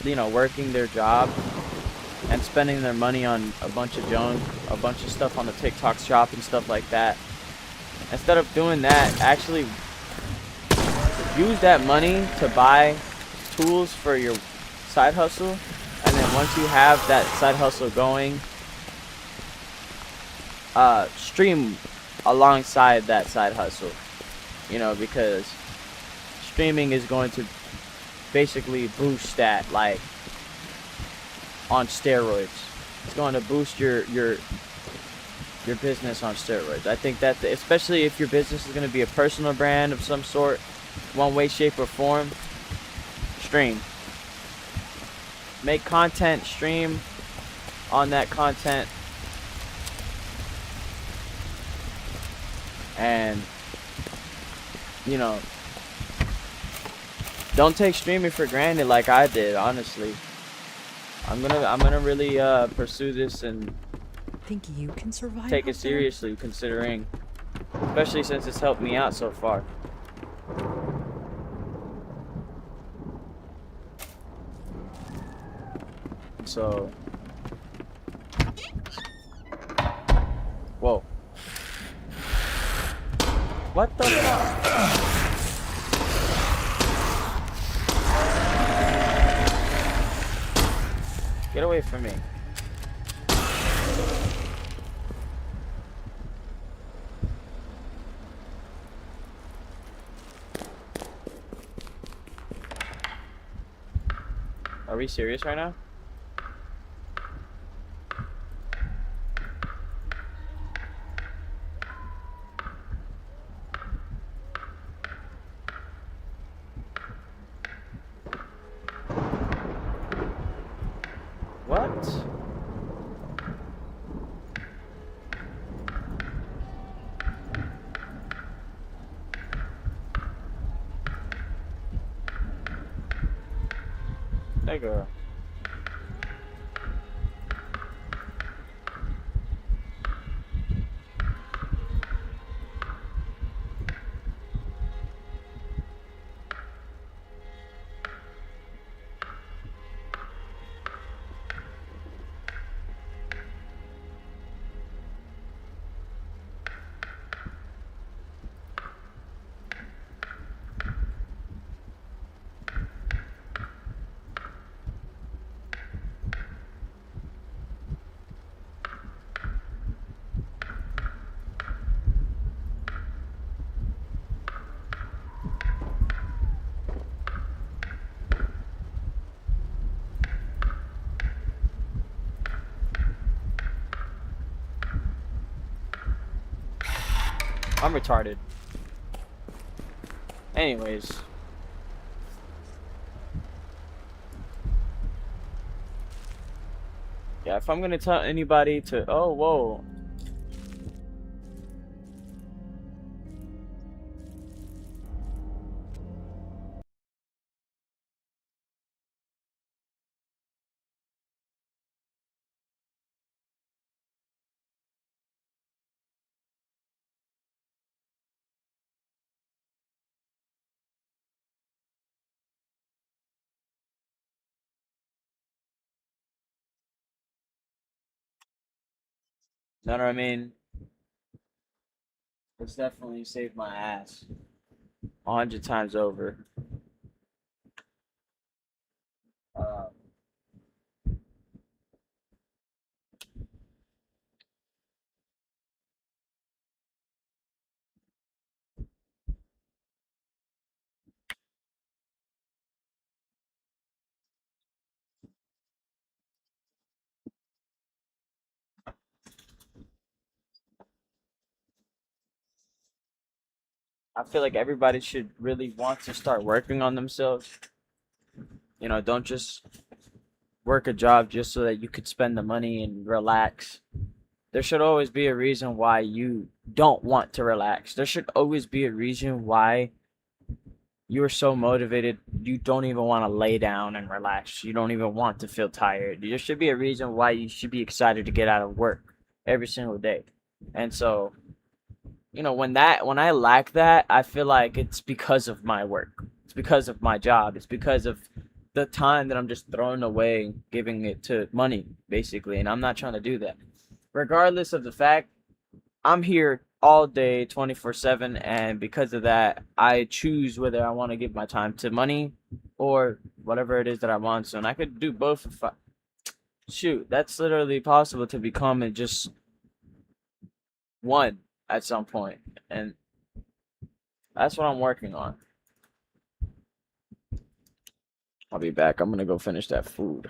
working their job and spending their money on a bunch of junk, a bunch of stuff on the TikTok shop and stuff like that. Instead of doing that, actually use that money to buy tools for your side hustle. And then once you have that side hustle going, stream alongside that side hustle. You know, because streaming is going to basically boost that, like, on steroids. It's going to boost your your business on steroids. I think that, especially if your business is going to be a personal brand of some sort, one way, shape, or form, stream. Make content, stream on that content, and you know, don't take streaming for granted like I did. Honestly, I'm gonna really pursue this and Think you can survive? take out it there? seriously, considering, especially since it's helped me out so far. So, whoa. What the fuck? Get away from me. Are we serious right now? What? Nigga. I'm retarded. Anyways. Yeah, if I'm gonna tell anybody to, oh, whoa. Know what I mean? It's definitely saved my ass 100 times over. Uh, I feel like everybody should really want to start working on themselves. You know, don't just work a job just so that you could spend the money and relax. There should always be a reason why you don't want to relax. There should always be a reason why you're so motivated you don't even want to lay down and relax. You don't even want to feel tired. There should be a reason why you should be excited to get out of work every single day. And so, you know, when I lack that, I feel like it's because of my work. It's because of my job. It's because of the time that I'm just throwing away, giving it to money, basically. And I'm not trying to do that. Regardless of the fact, I'm here all day, 24/7, and because of that, I choose whether I want to give my time to money or whatever it is that I want to. And I could do both if I shoot. That's literally possible to become in just one at some point, and that's what I'm working on. I'll be back. I'm gonna go finish that food.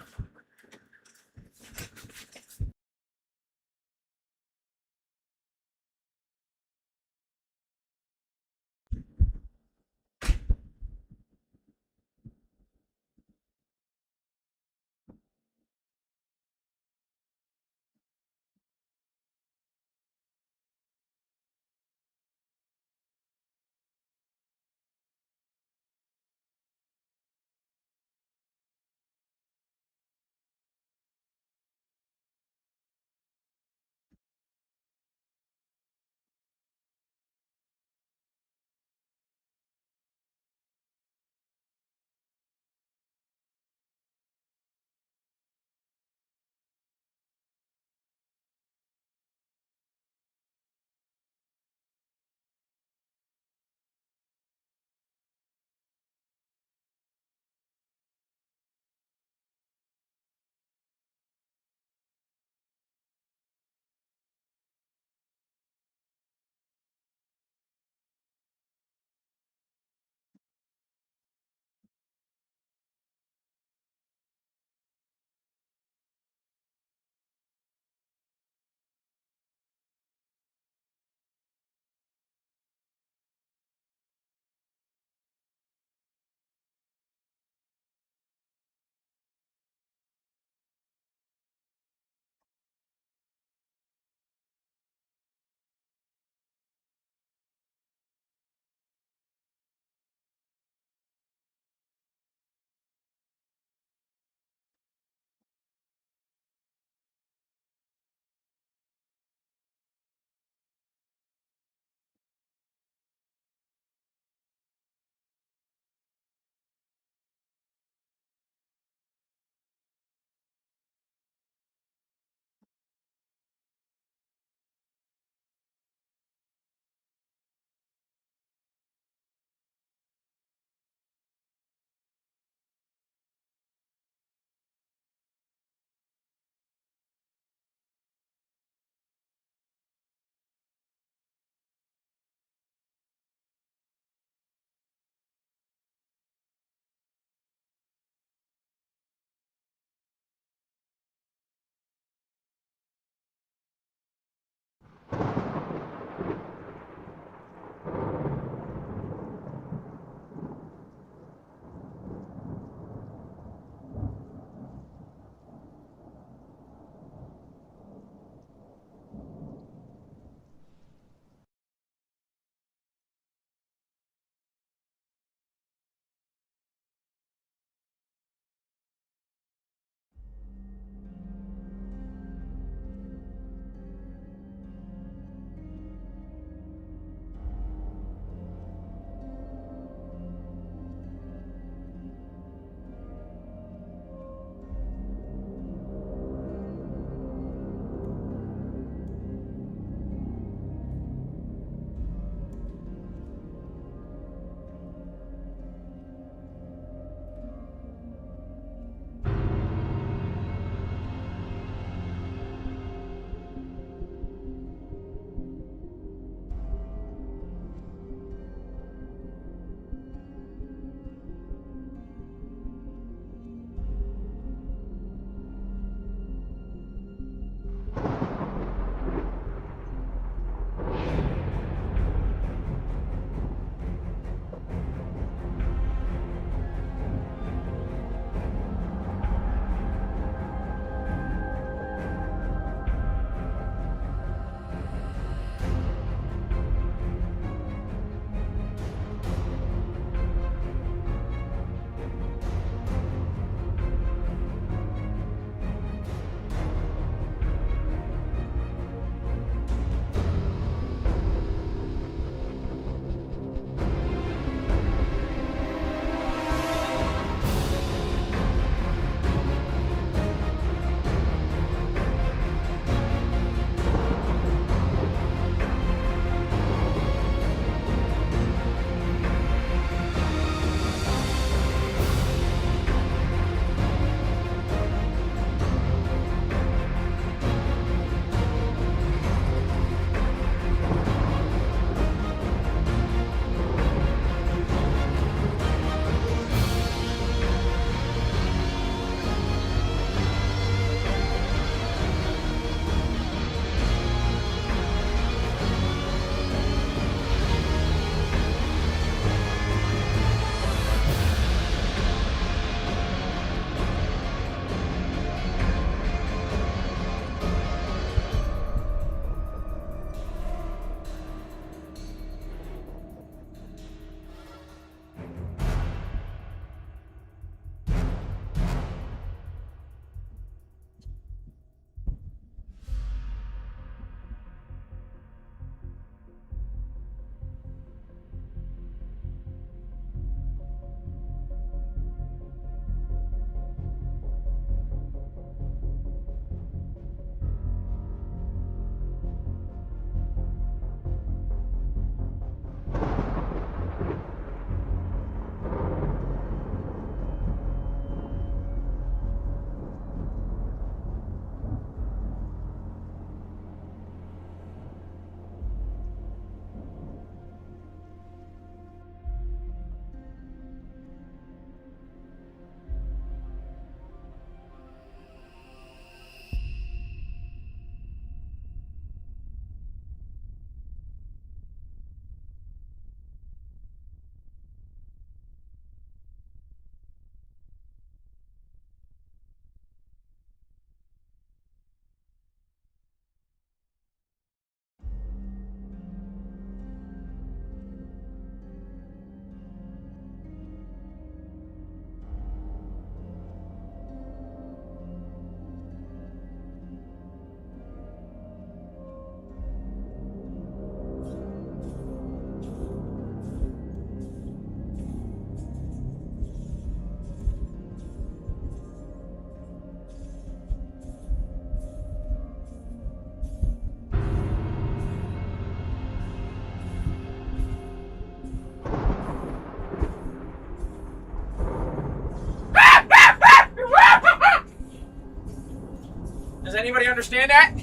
understand that?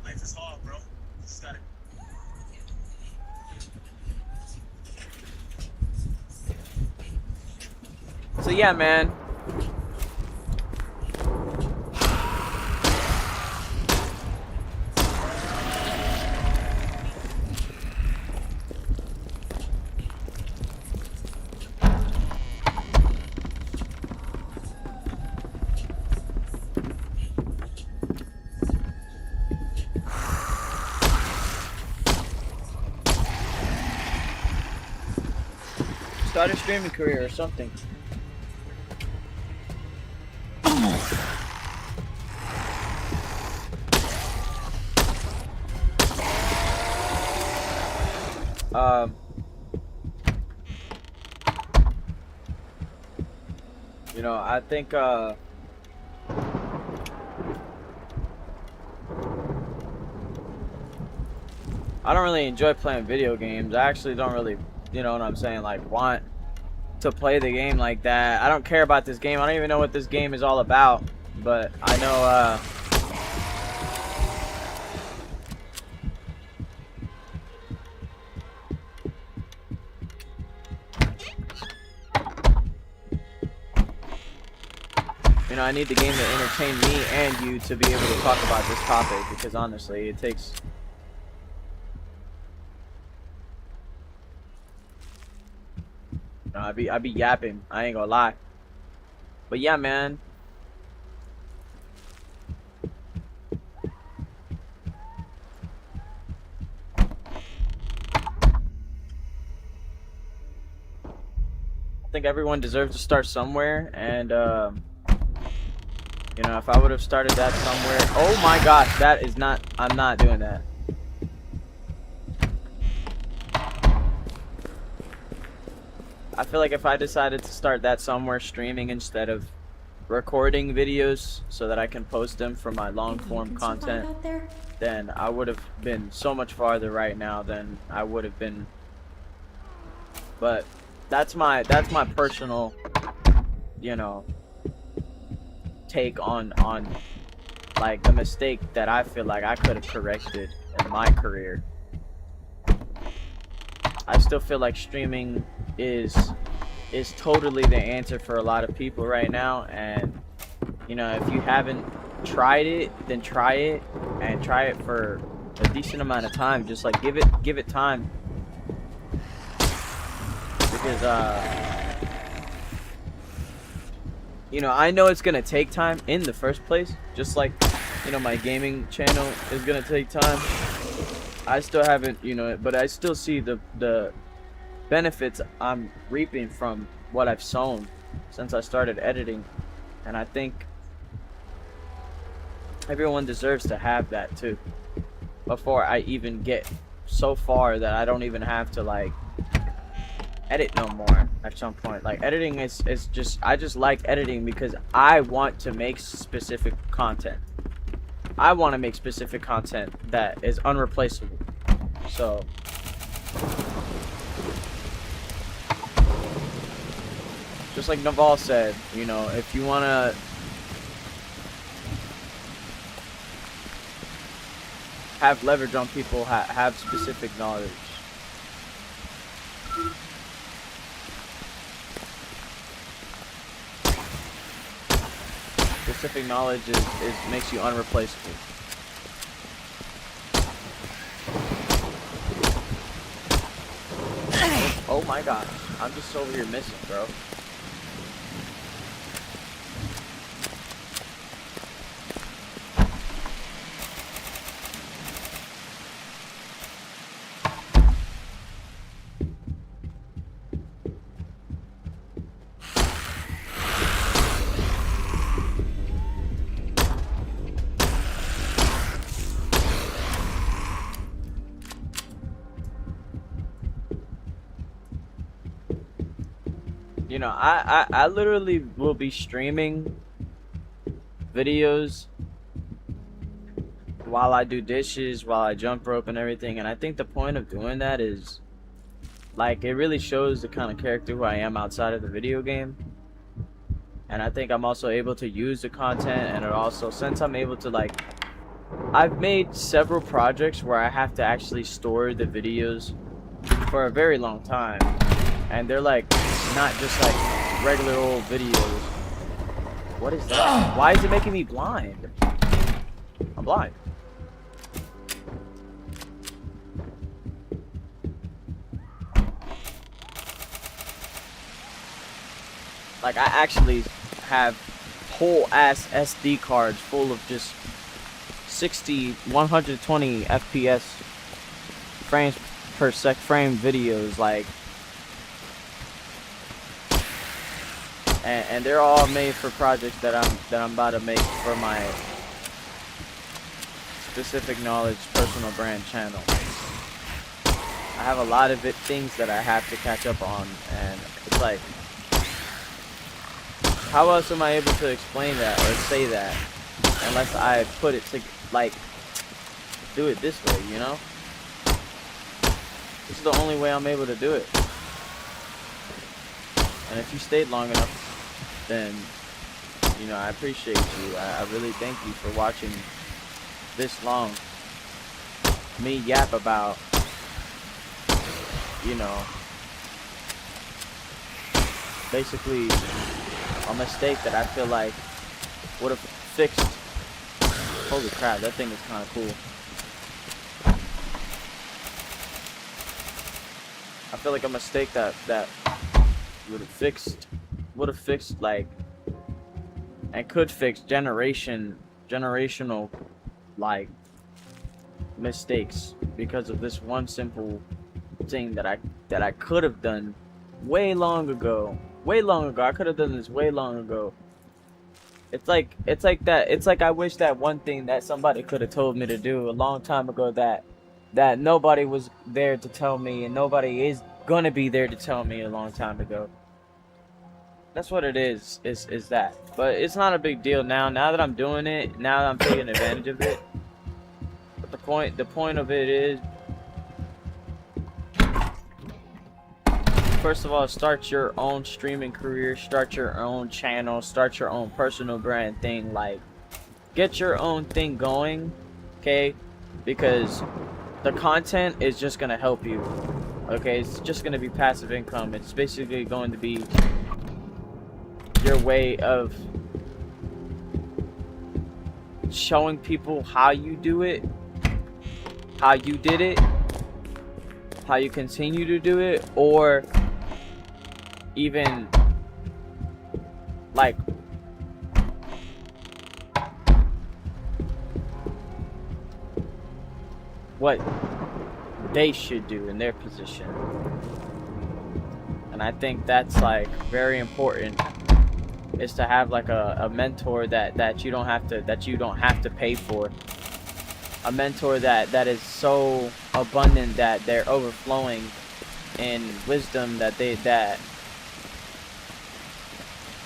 Life is hard, bro. Just gotta. So yeah, man. Start a streaming career or something. You know, I think I don't really enjoy playing video games. I actually don't really, you know what I'm saying, like want to play the game like that. I don't care about this game. I don't even know what this game is all about, but I know you know, I need the game to entertain me and you to be able to talk about this topic, because honestly, it takes I be yapping. I ain't gonna lie. But yeah, man. I think everyone deserves to start somewhere, and you know, if I would have started that somewhere. Oh my gosh, that is not. I'm not doing that. I feel like if I decided to start that somewhere streaming instead of recording videos so that I can post them for my long form content, then I would have been so much farther right now than I would have been. But that's my personal, you know, take on like the mistake that I feel like I could have corrected in my career. I still feel like streaming is totally the answer for a lot of people right now, and you know, if you haven't tried it, then try it, and try it for a decent amount of time. Just like give it time, because you know, I know it's gonna take time in the first place, just like, you know, my gaming channel is gonna take time. I still haven't, you know, but I still see the benefits I'm reaping from what I've sown since I started editing, and I think everyone deserves to have that too before I even get so far that I don't even have to like edit no more at some point. Like editing is just, I just like editing because I want to make specific content. I want to make specific content that is unreplaceable. So just like Naval said, you know, if you want to have leverage on people, have specific knowledge. Specific knowledge is makes you unreplaceable. Oh my gosh, I'm just over here missing, bro. You know, I literally will be streaming videos while I do dishes, while I jump rope and everything, and I think the point of doing that is, like, it really shows the kind of character who I am outside of the video game. And I think I'm also able to use the content, and it also, since I'm able to, like, I've made several projects where I have to actually store the videos for a very long time, and they're like not just like regular old videos. What is that? Why is it making me blind? I'm blind. Like, I actually have whole ass SD cards full of just 60, 120 FPS frames per sec frame videos, like, and they're all made for projects that I'm about to make for my specific knowledge personal brand channel. I have a lot of things that I have to catch up on, and it's like, how else am I able to explain that or say that unless I put it to, like, do it this way, you know? This is the only way I'm able to do it. And if you stayed long enough, then, you know, I appreciate you. I really thank you for watching this long. Me yap about, you know, basically a mistake that I feel like would have fixed. Holy crap, that thing is kind of cool. I feel like a mistake that would have fixed like, and could fix generational like mistakes because of this one simple thing that I could have done way long ago. I could have done this way long ago. It's like that. It's like I wish that one thing that somebody could have told me to do a long time ago that nobody was there to tell me, and nobody is gonna be there to tell me a long time ago. That's what it is that. But it's not a big deal now. Now that I'm doing it, now that I'm taking advantage of it. But the point of it is, first of all, start your own streaming career, start your own channel, start your own personal brand thing. Like, get your own thing going, okay? Because the content is just gonna help you, okay? It's just gonna be passive income. It's basically going to be your way of showing people how you do it, how you did it, how you continue to do it, or even like what they should do in their position. And I think that's like very important, is to have like a mentor that you don't have to pay for. A mentor that is so abundant that they're overflowing in wisdom that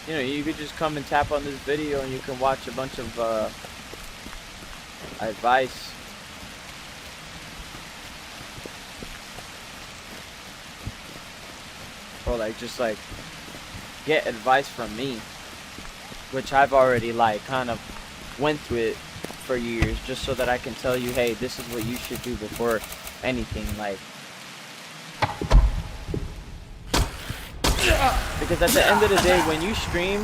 you know, you could just come and tap on this video and you can watch a bunch of advice. Or like just like get advice from me, which I've already like kind of went through it for years just so that I can tell you, hey, this is what you should do before anything. Like, because at the end of the day, when you stream,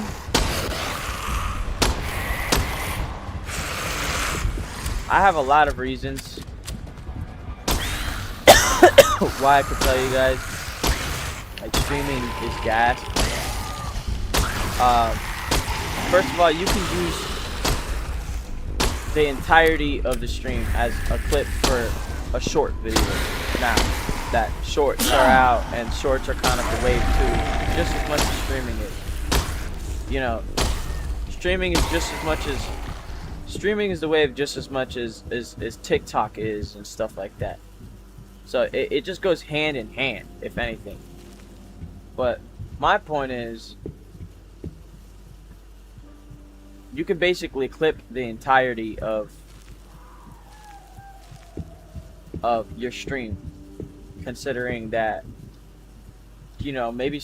I have a lot of reasons why I could tell you guys, like, streaming is gas. First of all, you can use the entirety of the stream as a clip for a short video. Now that shorts are out and shorts are kind of the wave too, just as much as streaming is. You know, streaming is just as much as streaming is the wave just as much as TikTok is and stuff like that. So it just goes hand in hand, if anything. But my point is, you can basically clip the entirety of your stream, considering that, you know, maybe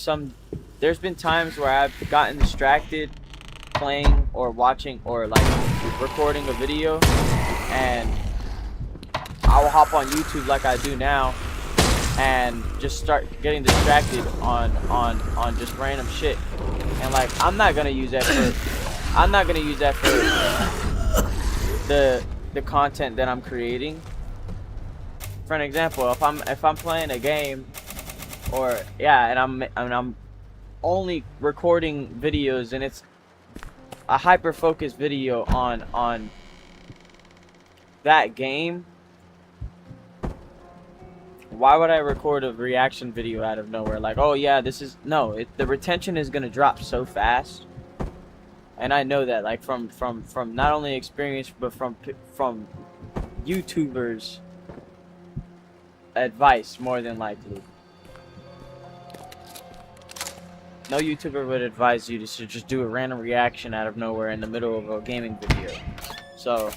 there's been times where I've gotten distracted playing or watching or like recording a video, and I will hop on YouTube like I do now and just start getting distracted on just random shit. And like, I'm not gonna use that for the content that I'm creating. For an example, if I'm playing a game, or yeah, and I'm only recording videos and it's a hyper focused video on that game, why would I record a reaction video out of nowhere? Like, oh yeah, this is the retention is gonna drop so fast, and I know that, like, from not only experience but from YouTubers' advice, more than likely. No YouTuber would advise you to just do a random reaction out of nowhere in the middle of a gaming video. So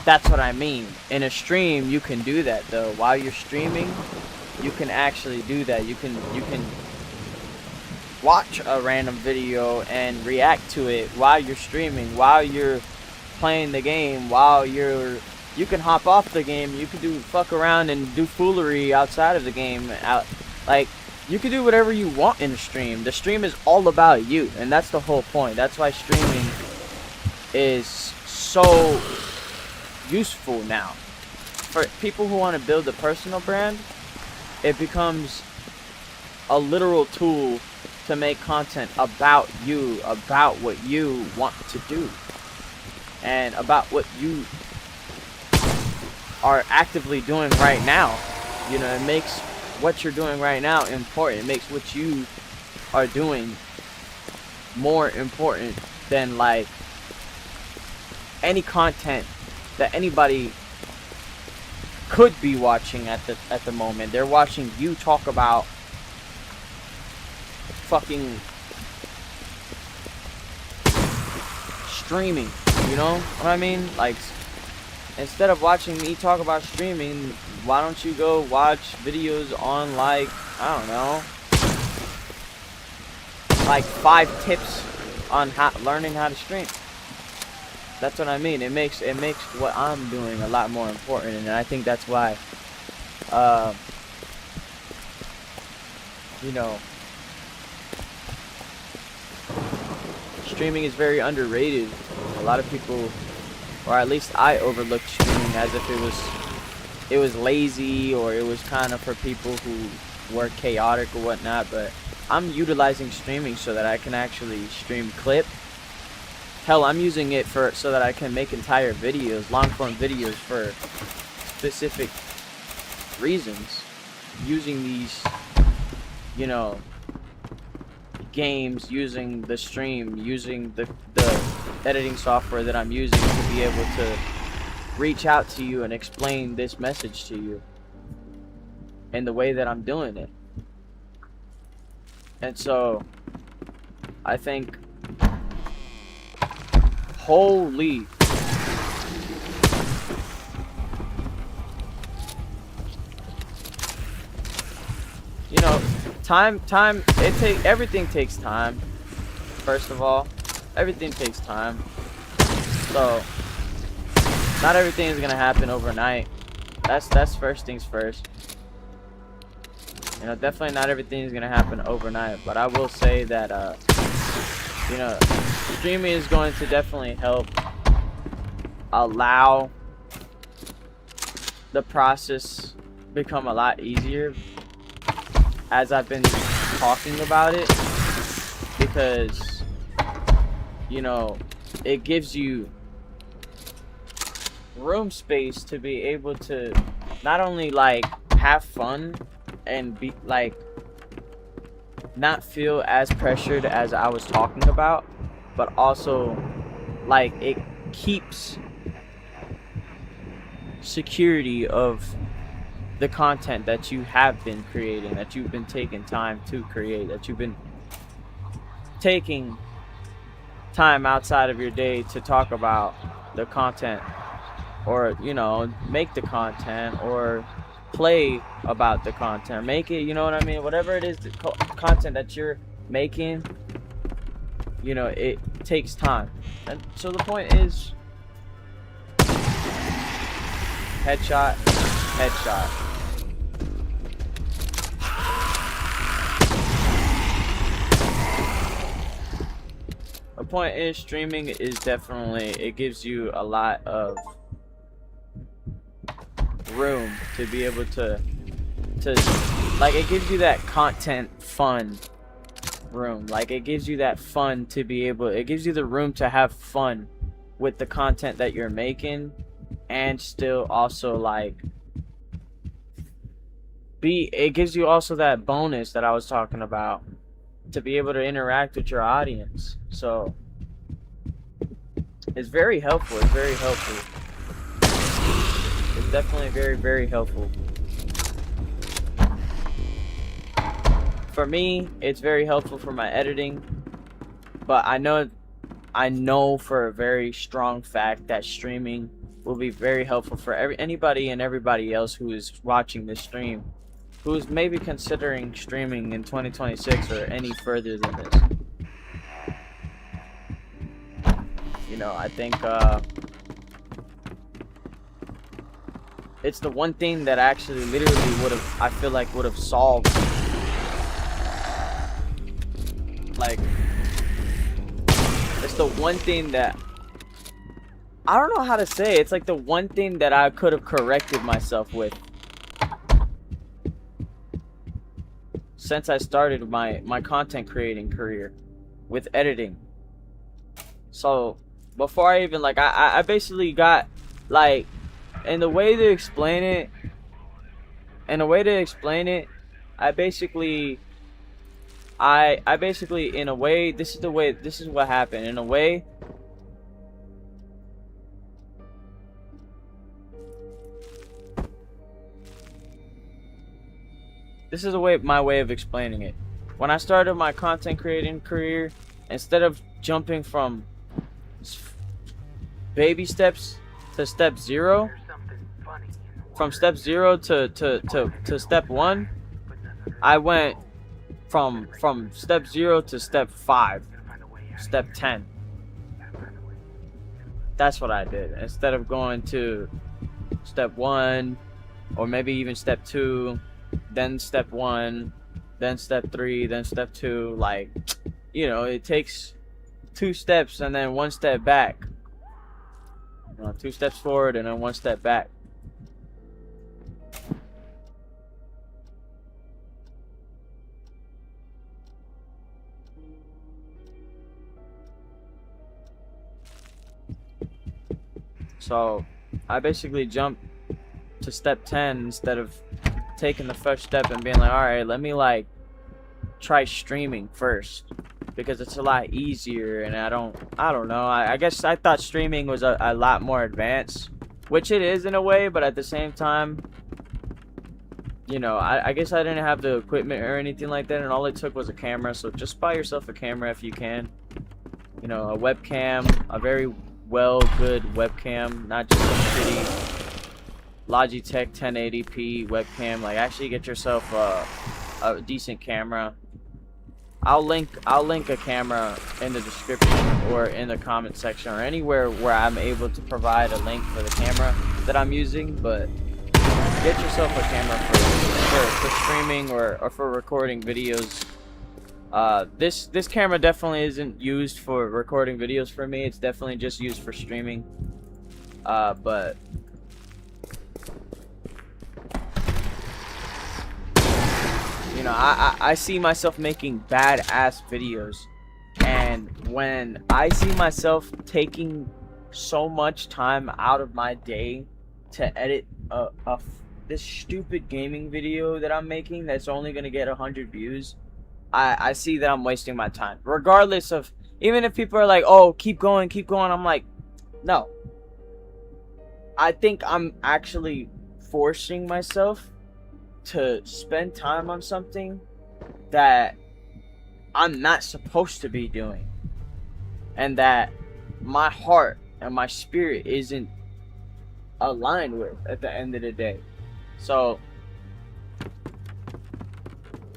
that's what I mean. In a stream, you can do that though. While you're streaming, you can actually do that. You can watch a random video and react to it while you're streaming, while you're playing the game, you can hop off the game, you can fuck around and do foolery outside of the game. Like, you can do whatever you want in a stream. The stream is all about you, and that's the whole point. That's why streaming is so useful now. For people who want to build a personal brand, it becomes a literal tool to make content about you, about what you want to do, and about what you are actively doing right now. You know, it makes what you're doing right now important. It makes what you are doing more important than, like, any content that anybody could be watching at the moment. They're watching you talk about fucking streaming, you know what I mean? Like, instead of watching me talk about streaming, why don't you go watch videos on, like, I don't know, like 5 tips on learning how to stream. That's what I mean. It makes what I'm doing a lot more important, and I think that's why, you know, streaming is very underrated. A lot of people, or at least I, overlooked streaming as if it was lazy, or it was kind of for people who were chaotic or whatnot. But I'm utilizing streaming so that I can actually stream clip. Hell, I'm using it so that I can make entire videos, long form videos, for specific reasons. Using these, you know, games, using the stream, using the editing software that I'm using to be able to reach out to you and explain this message to you in the way that I'm doing it. And so I think, holy, you know, everything takes time. First of all, everything takes time. So not everything is gonna happen overnight. That's first things first. You know, definitely not everything is gonna happen overnight. But I will say that you know, streaming is going to definitely help allow the process become a lot easier as I've been talking about it, because you know, it gives you room space to be able to not only like have fun and be like not feel as pressured as I was talking about, but also like it keeps security of the content that you have been creating, that you've been taking time to create, that you've been taking time outside of your day to talk about the content, or you know, make the content, or play about the content, make it, you know what I mean, whatever it is, the content that you're making, you know, it takes time. And so the point is, headshot, headshot. The point is, streaming is definitely, it gives you a lot of room to be able to like, it gives you that content fun room. Like, it gives you that fun to be able, it gives you the room to have fun with the content that you're making, and still also like it gives you also that bonus that I was talking about, to be able to interact with your audience. So it's very helpful. It's very helpful. It's definitely very, very helpful. For me, it's very helpful for my editing, but I know for a very strong fact that streaming will be very helpful for anybody and everybody else who is watching this stream, who is maybe considering streaming in 2026 or any further than this. You know, I think it's the one thing that actually literally would have, I feel like, would have solved, like, it's the one thing that, I don't know how to say it. It's like the one thing that I could have corrected myself with since I started my content creating career with editing. So before I even, like, I basically got, like, and the way to explain it, I basically in a way, this is what happened. In a way, this is my way of explaining it. When I started my content creating career, instead of jumping from baby steps to step 0, from step 0 to step 1, I went from step 0 to step 5, step 10. That's what I did. Instead of going to step 1, or maybe even step 2, then step 1, then step 3, then step 2, like, you know, it takes 2 steps and then 1 step back. 2 steps forward and then 1 step back. So I basically jumped to step 10 instead of taking the first step and being like, alright, let me like try streaming first, because it's a lot easier. And I don't know, I guess I thought streaming was a lot more advanced, which it is in a way, but at the same time, you know, I guess I didn't have the equipment or anything like that, and all it took was a camera. So just buy yourself a camera if you can, you know, a webcam, a very good webcam, not just some shitty Logitech 1080p webcam. Like, actually get yourself a decent camera. I'll link a camera in the description or in the comment section or anywhere where I'm able to provide a link for the camera that I'm using. But get yourself a camera for streaming or for recording videos. This camera definitely isn't used for recording videos for me. It's definitely just used for streaming. But you know, I see myself making badass videos, and when I see myself taking so much time out of my day to edit this stupid gaming video that I'm making that's only gonna get 100 views, I see that I'm wasting my time. Regardless of, even if people are like, oh, keep going, I'm like, no. I think I'm actually forcing myself to spend time on something that I'm not supposed to be doing, and that my heart and my spirit isn't aligned with at the end of the day. So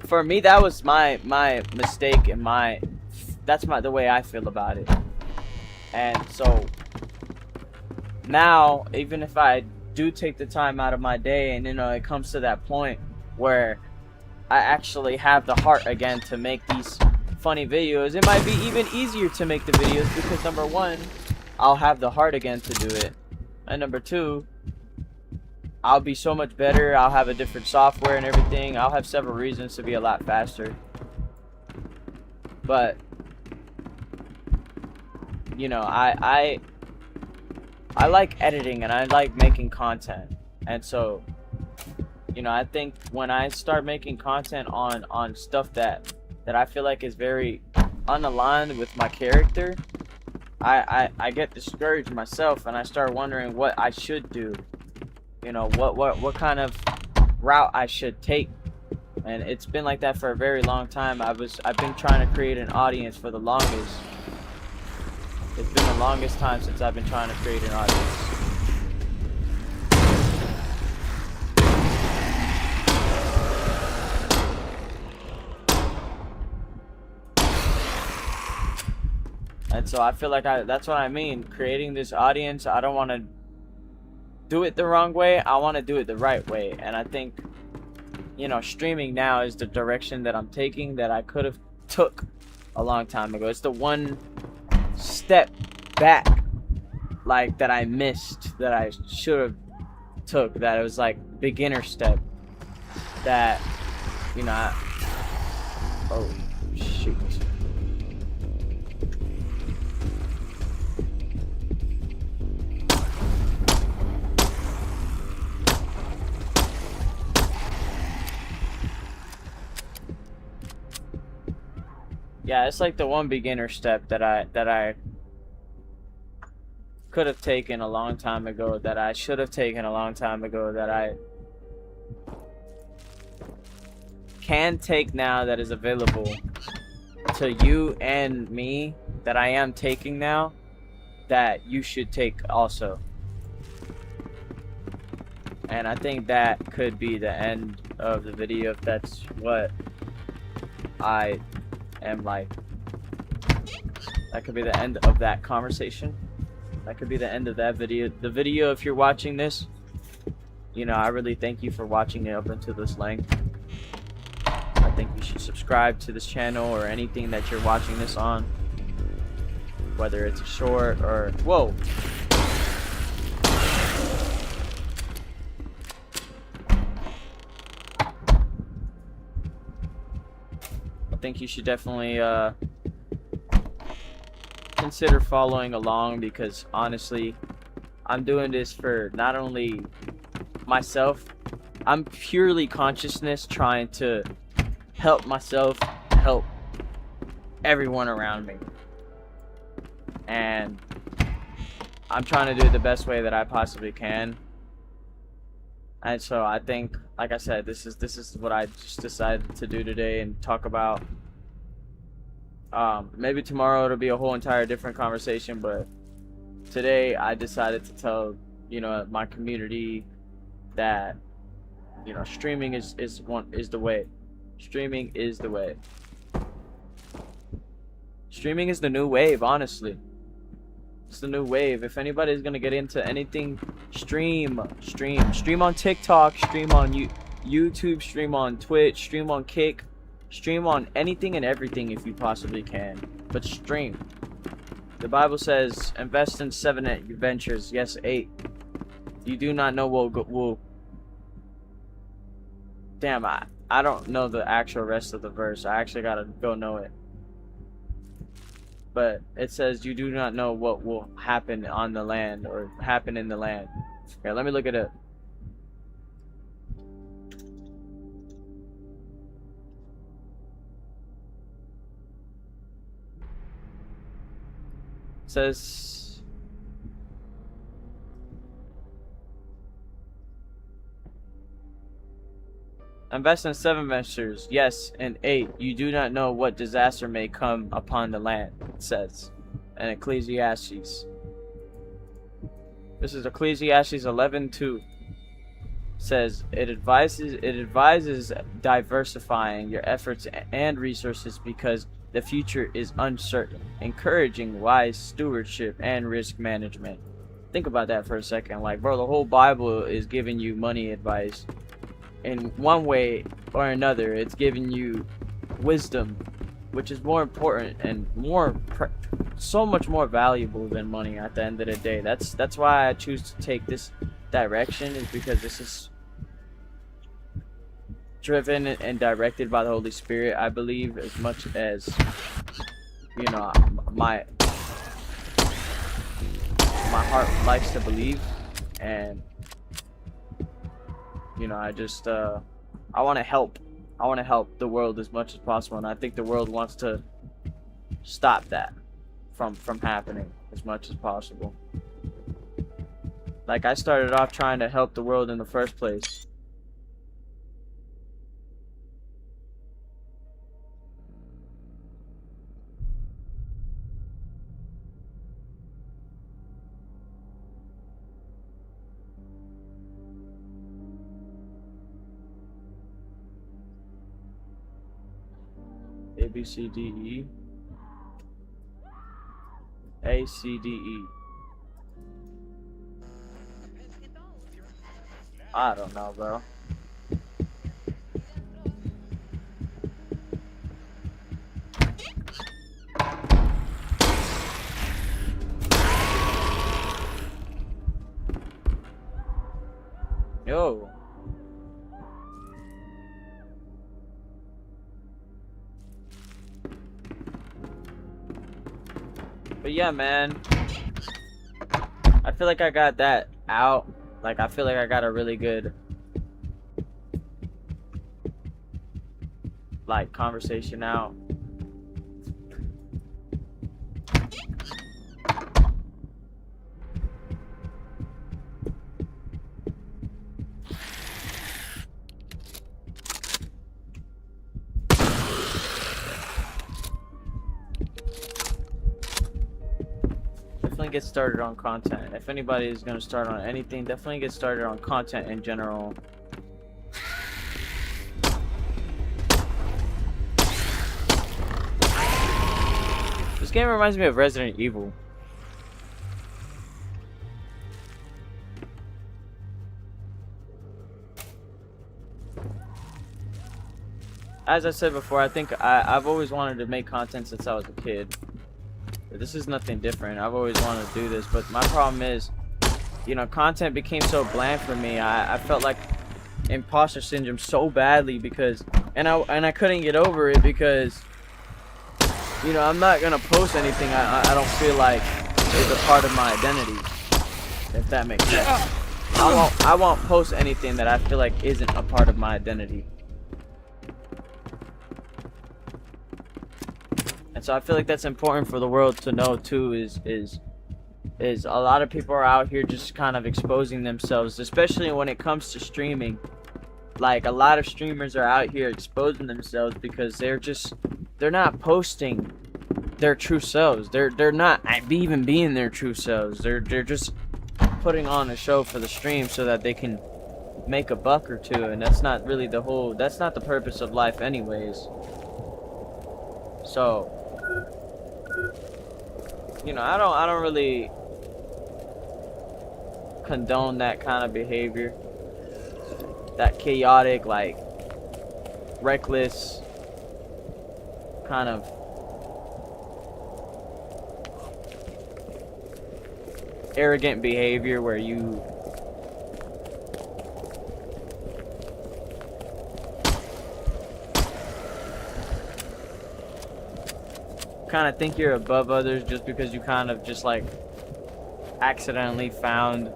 for me, that was my mistake, and that's the way I feel about it. And so now, even if I do take the time out of my day, and you know, it comes to that point where I actually have the heart again to make these funny videos, it might be even easier to make the videos because number one, I'll have the heart again to do it, and number two, I'll be so much better. I'll have a different software and everything. I'll have several reasons to be a lot faster. But you know, I like editing and I like making content, and so you know, I think when I start making content on stuff that I feel like is very unaligned with my character, I get discouraged myself, and I start wondering what I should do. You know, what kind of route I should take. And it's been like that for a very long time. I've been trying to create an audience for the longest. It's been the longest time since I've been trying to create an audience. And so I feel like that's what I mean. Creating this audience, I don't want to do it the wrong way. I want to do it the right way. And I think, you know, streaming now is the direction that I'm taking that I could have took a long time ago. It's the one step back, like, that I missed, that I should have took, that it was like beginner step, that, you know, oh shoot. Yeah, it's like the one beginner step that I could have taken a long time ago, that I should have taken a long time ago, that I can take now, that is available to you and me, that I am taking now, that you should take also. And I think that could be the end of the video if that's what I am like. That could be the end of that conversation. That could be the end of that video. The video, if you're watching this, you know, I really thank you for watching it up until this length. I think you should subscribe to this channel or anything that you're watching this on, whether it's a short or whoa. I think you should definitely consider following along, because honestly, I'm doing this for not only myself, I'm purely consciousness, trying to help myself, help everyone around me, and I'm trying to do it the best way that I possibly can. And so I think, like I said, this is what I just decided to do today and talk about. Maybe tomorrow it'll be a whole entire different conversation, but today I decided to tell, you know, my community that, you know, streaming is the way. Streaming is the way. Streaming is the new wave, honestly. It's the new wave. If anybody's gonna get into anything, stream on TikTok, stream on YouTube, stream on Twitch, stream on Kick, stream on anything and everything if you possibly can. But stream. The Bible says, invest in 7 ventures. Yes, 8. You do not know what will. Damn, I don't know the actual rest of the verse. I actually gotta go know it. But it says you do not know what will happen on the land or happen in the land. Here, let me look it up. It says invest in 7 ventures, yes, and 8. You do not know what disaster may come upon the land, it says in Ecclesiastes. This is Ecclesiastes 11:2. Says it advises diversifying your efforts and resources because the future is uncertain, encouraging wise stewardship and risk management. Think about that for a second. Like, bro, the whole Bible is giving you money advice. In one way or another, it's giving you wisdom, which is more important and so much more valuable than money at the end of the day. That's why I choose to take this direction, is because this is driven and directed by the Holy Spirit, I believe, as much as, you know, my heart likes to believe. And you know, I just I want to help the world as much as possible, and I think the world wants to stop that from happening as much as possible. Like, I started off trying to help the world in the first place. A, B, C, D, E. A, C, D, E. I don't know, bro. Yo. But yeah, man, I feel like I got that out. Like, I feel like I got a really good, like, conversation out. Definitely get started on content. If anybody is going to start on anything, definitely get started on content in general. This game reminds me of Resident Evil. As I said before, I think I've always wanted to make content since I was a kid. This is nothing different. I've always wanted to do this, but my problem is, you know, content became so bland for me. I felt like imposter syndrome so badly because, and I couldn't get over it because, you know, I'm not gonna post anything I don't feel like is a part of my identity, if that makes sense. I won't post anything that I feel like isn't a part of my identity. And so I feel like that's important for the world to know too, is a lot of people are out here just kind of exposing themselves, especially when it comes to streaming. Like, a lot of streamers are out here exposing themselves because they're not posting their true selves. They're not even being their true selves. They're just putting on a show for the stream so that they can make a buck or two, and that's not really that's not the purpose of life anyways. So You know, I don't really condone that kind of behavior. That chaotic, like, reckless kind of arrogant behavior where you kind of think you're above others just because you kind of just like accidentally found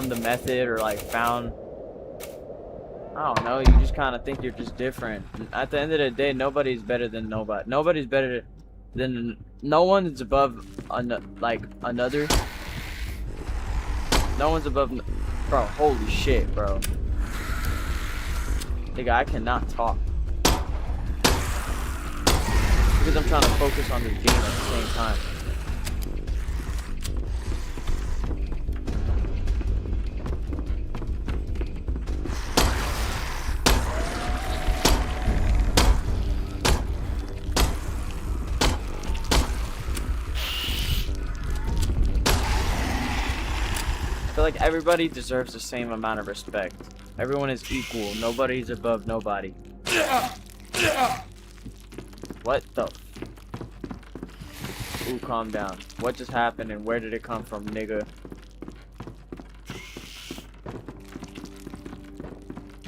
the method, or like found, I don't know, you just kind of think you're just different. At the end of the day, nobody's better than nobody. Nobody's better than, no one's above like another. No one's above, bro. Holy shit, bro. Nigga, I cannot talk because I'm trying to focus on this game at the same time. I feel like everybody deserves the same amount of respect. Everyone is equal. Nobody's above nobody. What the? Ooh, calm down. What just happened and where did it come from, nigga?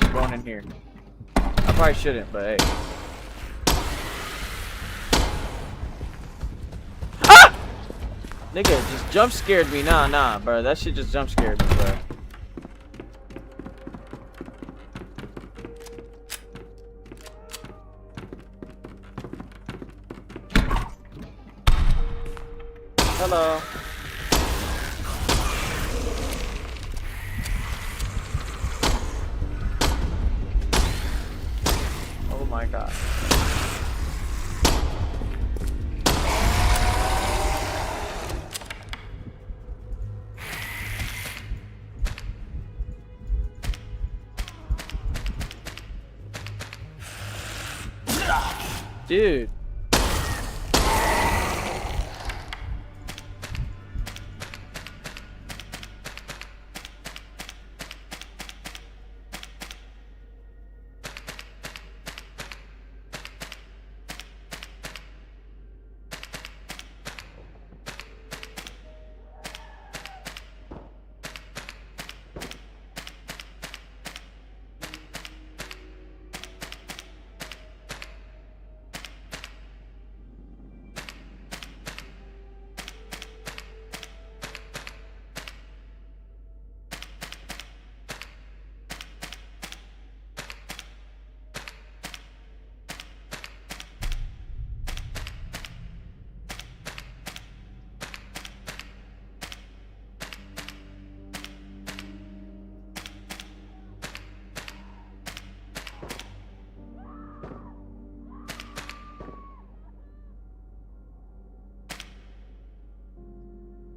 I'm going in here. I probably shouldn't, but hey. Nigga, just jump scared me. Nah, bro. That shit just jump scared me, bro. Hello. Oh my god. Dude.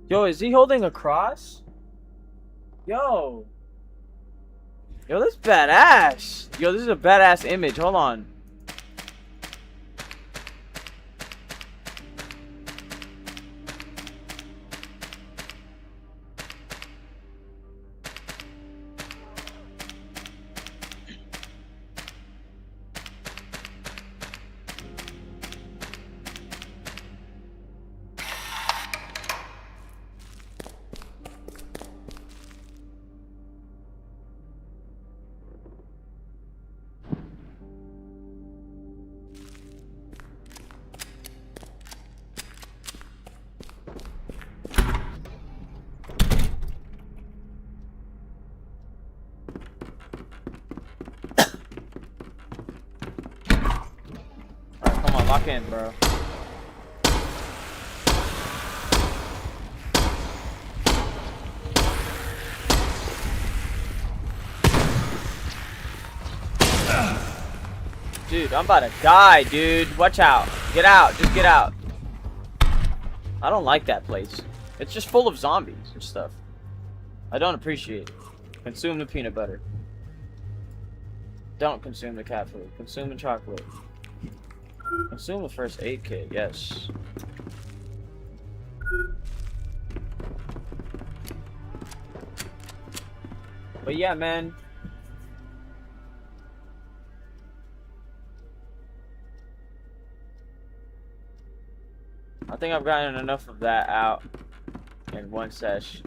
Yo, is he holding a cross? Yo. Yo, this is badass. Yo, this is a badass image. Hold on. Come on, lock in, bro. Dude, I'm about to die, dude. Watch out. Get out. Just get out. I don't like that place. It's just full of zombies and stuff. I don't appreciate it. Consume the peanut butter. Don't consume the cat food. Consume the chocolate. Assume the first aid kit, yes. But yeah, man. I think I've gotten enough of that out in one sesh.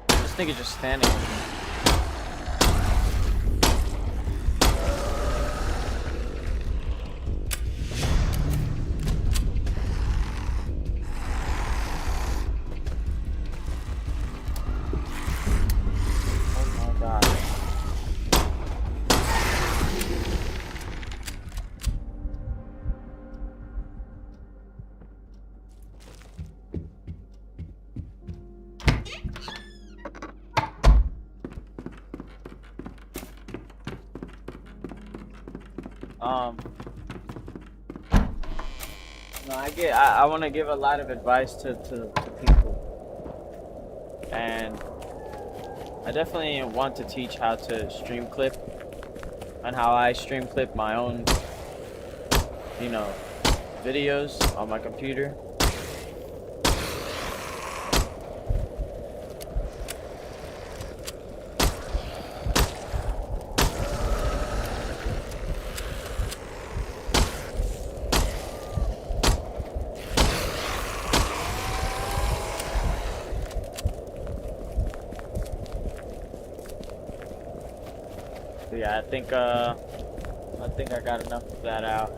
This nigga just standing. Oh my god. No, I want to give a lot of advice to people, and I definitely want to teach how to stream clip and how I stream clip my own, you know, videos on my computer. So yeah, I think I got enough of that out.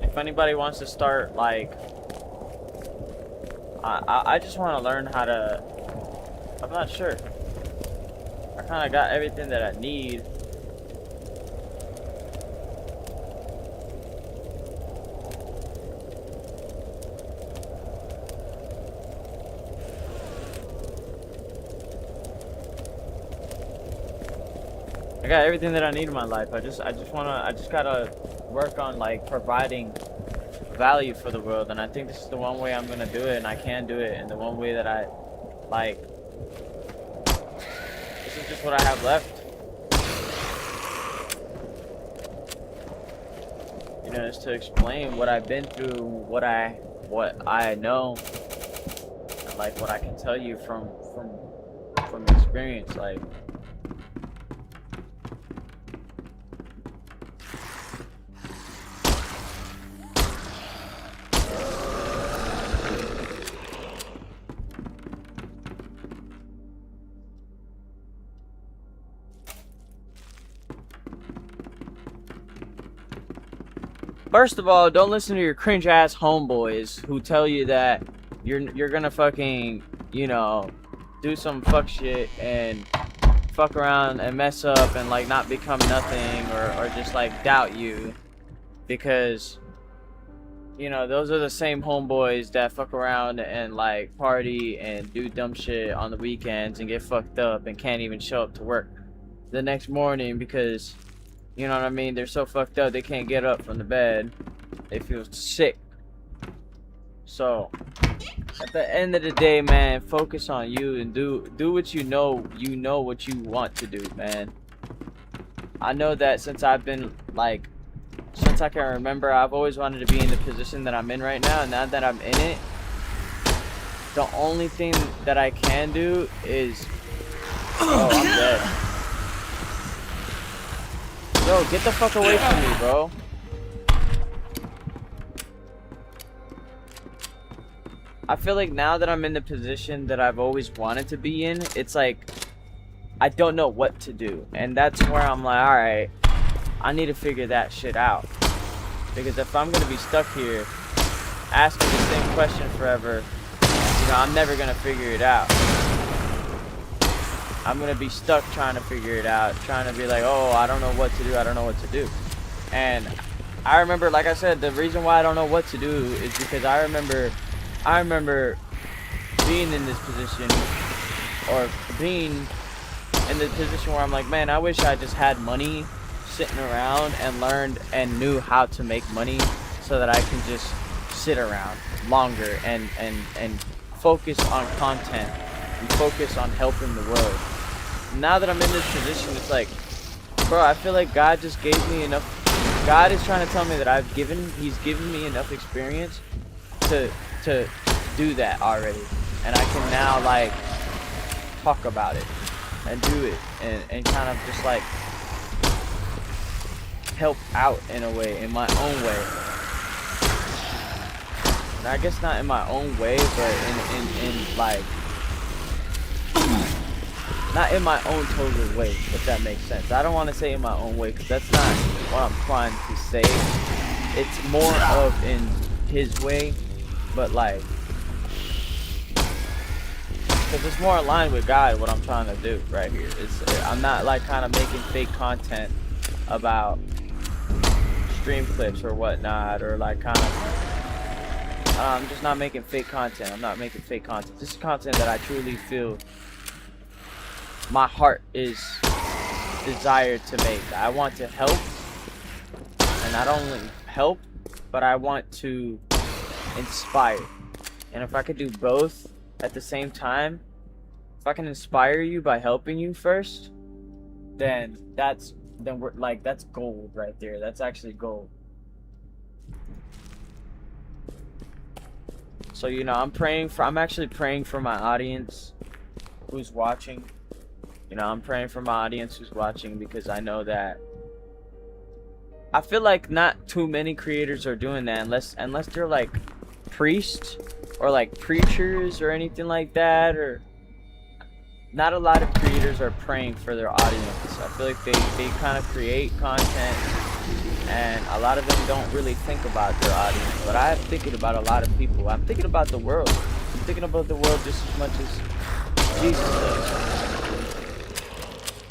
If anybody wants to start, like, I just want to learn how to. I'm not sure. I kind of got everything that I need. I got everything that I need in my life. I just gotta work on, like, providing value for the world, and I think this is the one way I'm gonna do it, and I can do it, and the one way that I, like, this is just what I have left. You know, just to explain what I've been through, what I know, and, like, what I can tell you from experience, like. First of all, don't listen to your cringe ass homeboys who tell you that you're gonna fucking, you know, do some fuck shit and fuck around and mess up and, like, not become nothing, or just, like, doubt you, because, you know, those are the same homeboys that fuck around and, like, party and do dumb shit on the weekends and get fucked up and can't even show up to work the next morning because, you know what I mean, they're so fucked up they can't get up from the bed. They feel sick. So, at the end of the day, man, focus on you and do what you know what you want to do, man. I know that since I've been, like, since I can remember, I've always wanted to be in the position that I'm in right now, and now that I'm in it, the only thing that I can do is, oh, I'm dead. Bro, get the fuck away from me, bro. I feel like now that I'm in the position that I've always wanted to be in, it's like, I don't know what to do. And that's where I'm like, alright, I need to figure that shit out. Because if I'm gonna be stuck here, asking the same question forever, you know, I'm never gonna figure it out. I'm gonna be stuck trying to figure it out, trying to be like, oh, I don't know what to do, I don't know what to do. And I remember, like I said, the reason why I don't know what to do is because I remember I remember being in this position, or being in the position where I'm like, man, I wish I just had money sitting around and learned and knew how to make money so that I can just sit around longer and focus on content and focus on helping the world. Now that I'm in this position, it's like, bro, I feel like God just gave me enough. God is trying to tell me that He's given me enough experience to do that already, and I can now like talk about it and do it and kind of just like help out in a way, in my own way. And I guess not in my own way, but in like, not in my own total way, if that makes sense. I don't want to say in my own way, because that's not what I'm trying to say. It's more of in His way, but like, because it's more aligned with God, what I'm trying to do right here. I'm not like kind of making fake content about stream clips or whatnot, or like kind of, I'm just not making fake content. I'm not making fake content. This is content that I truly feel my heart is desired to make. I want to help, and not only help, but I want to inspire. And if I could do both at the same time, if I can inspire you by helping you first, then we're like, that's gold right there. That's actually gold. So, you know, I'm actually praying for my audience who's watching. You know, I'm praying for my audience who's watching, because I know that I feel like not too many creators are doing that unless they're like priests or like preachers or anything like that, or not a lot of creators are praying for their audience. I feel like they kind of create content, and a lot of them don't really think about their audience. But I'm thinking about a lot of people. I'm thinking about the world. I'm thinking about the world just as much as Jesus does.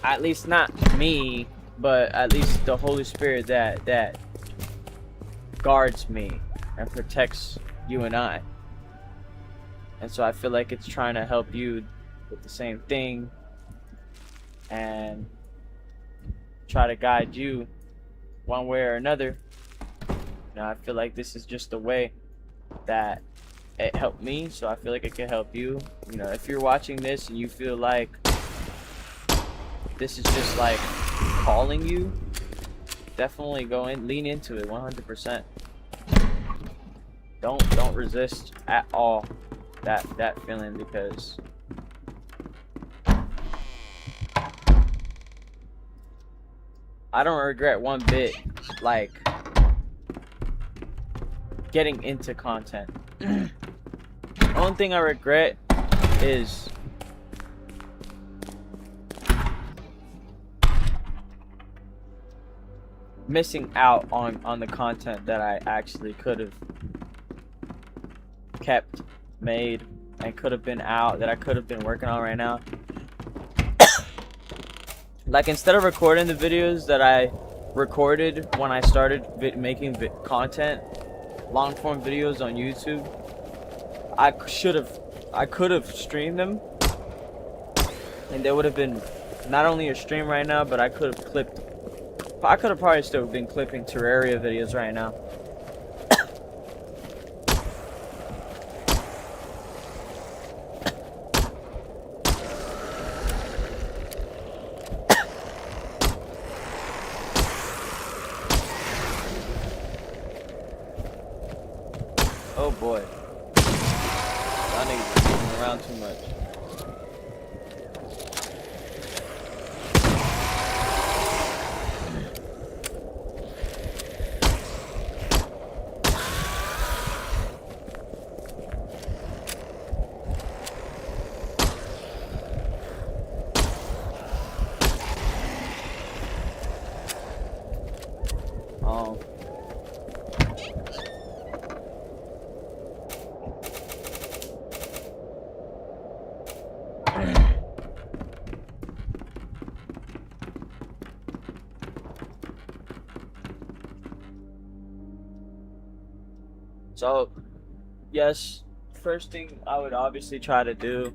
At least not me, but at least the Holy Spirit that guards me and protects you and I. And so I feel like it's trying to help you with the same thing and try to guide you one way or another. You know, I feel like this is just the way that it helped me, so I feel like it can help you. You know, if you're watching this and you feel like this is just like calling you, definitely go in, lean into it 100%. Don't resist at all that feeling, because I don't regret one bit like getting into content. The only thing I regret is missing out on the content that I actually could have kept, made, and could have been out, that I could have been working on right now. Like, instead of recording the videos that I recorded when I started making content, long form videos on YouTube, I could have streamed them, and there would have been not only a stream right now, but I could have probably still been clipping Terraria videos right now. Oh boy. Y'all niggas are moving around too much. So, yes, first thing I would obviously try to do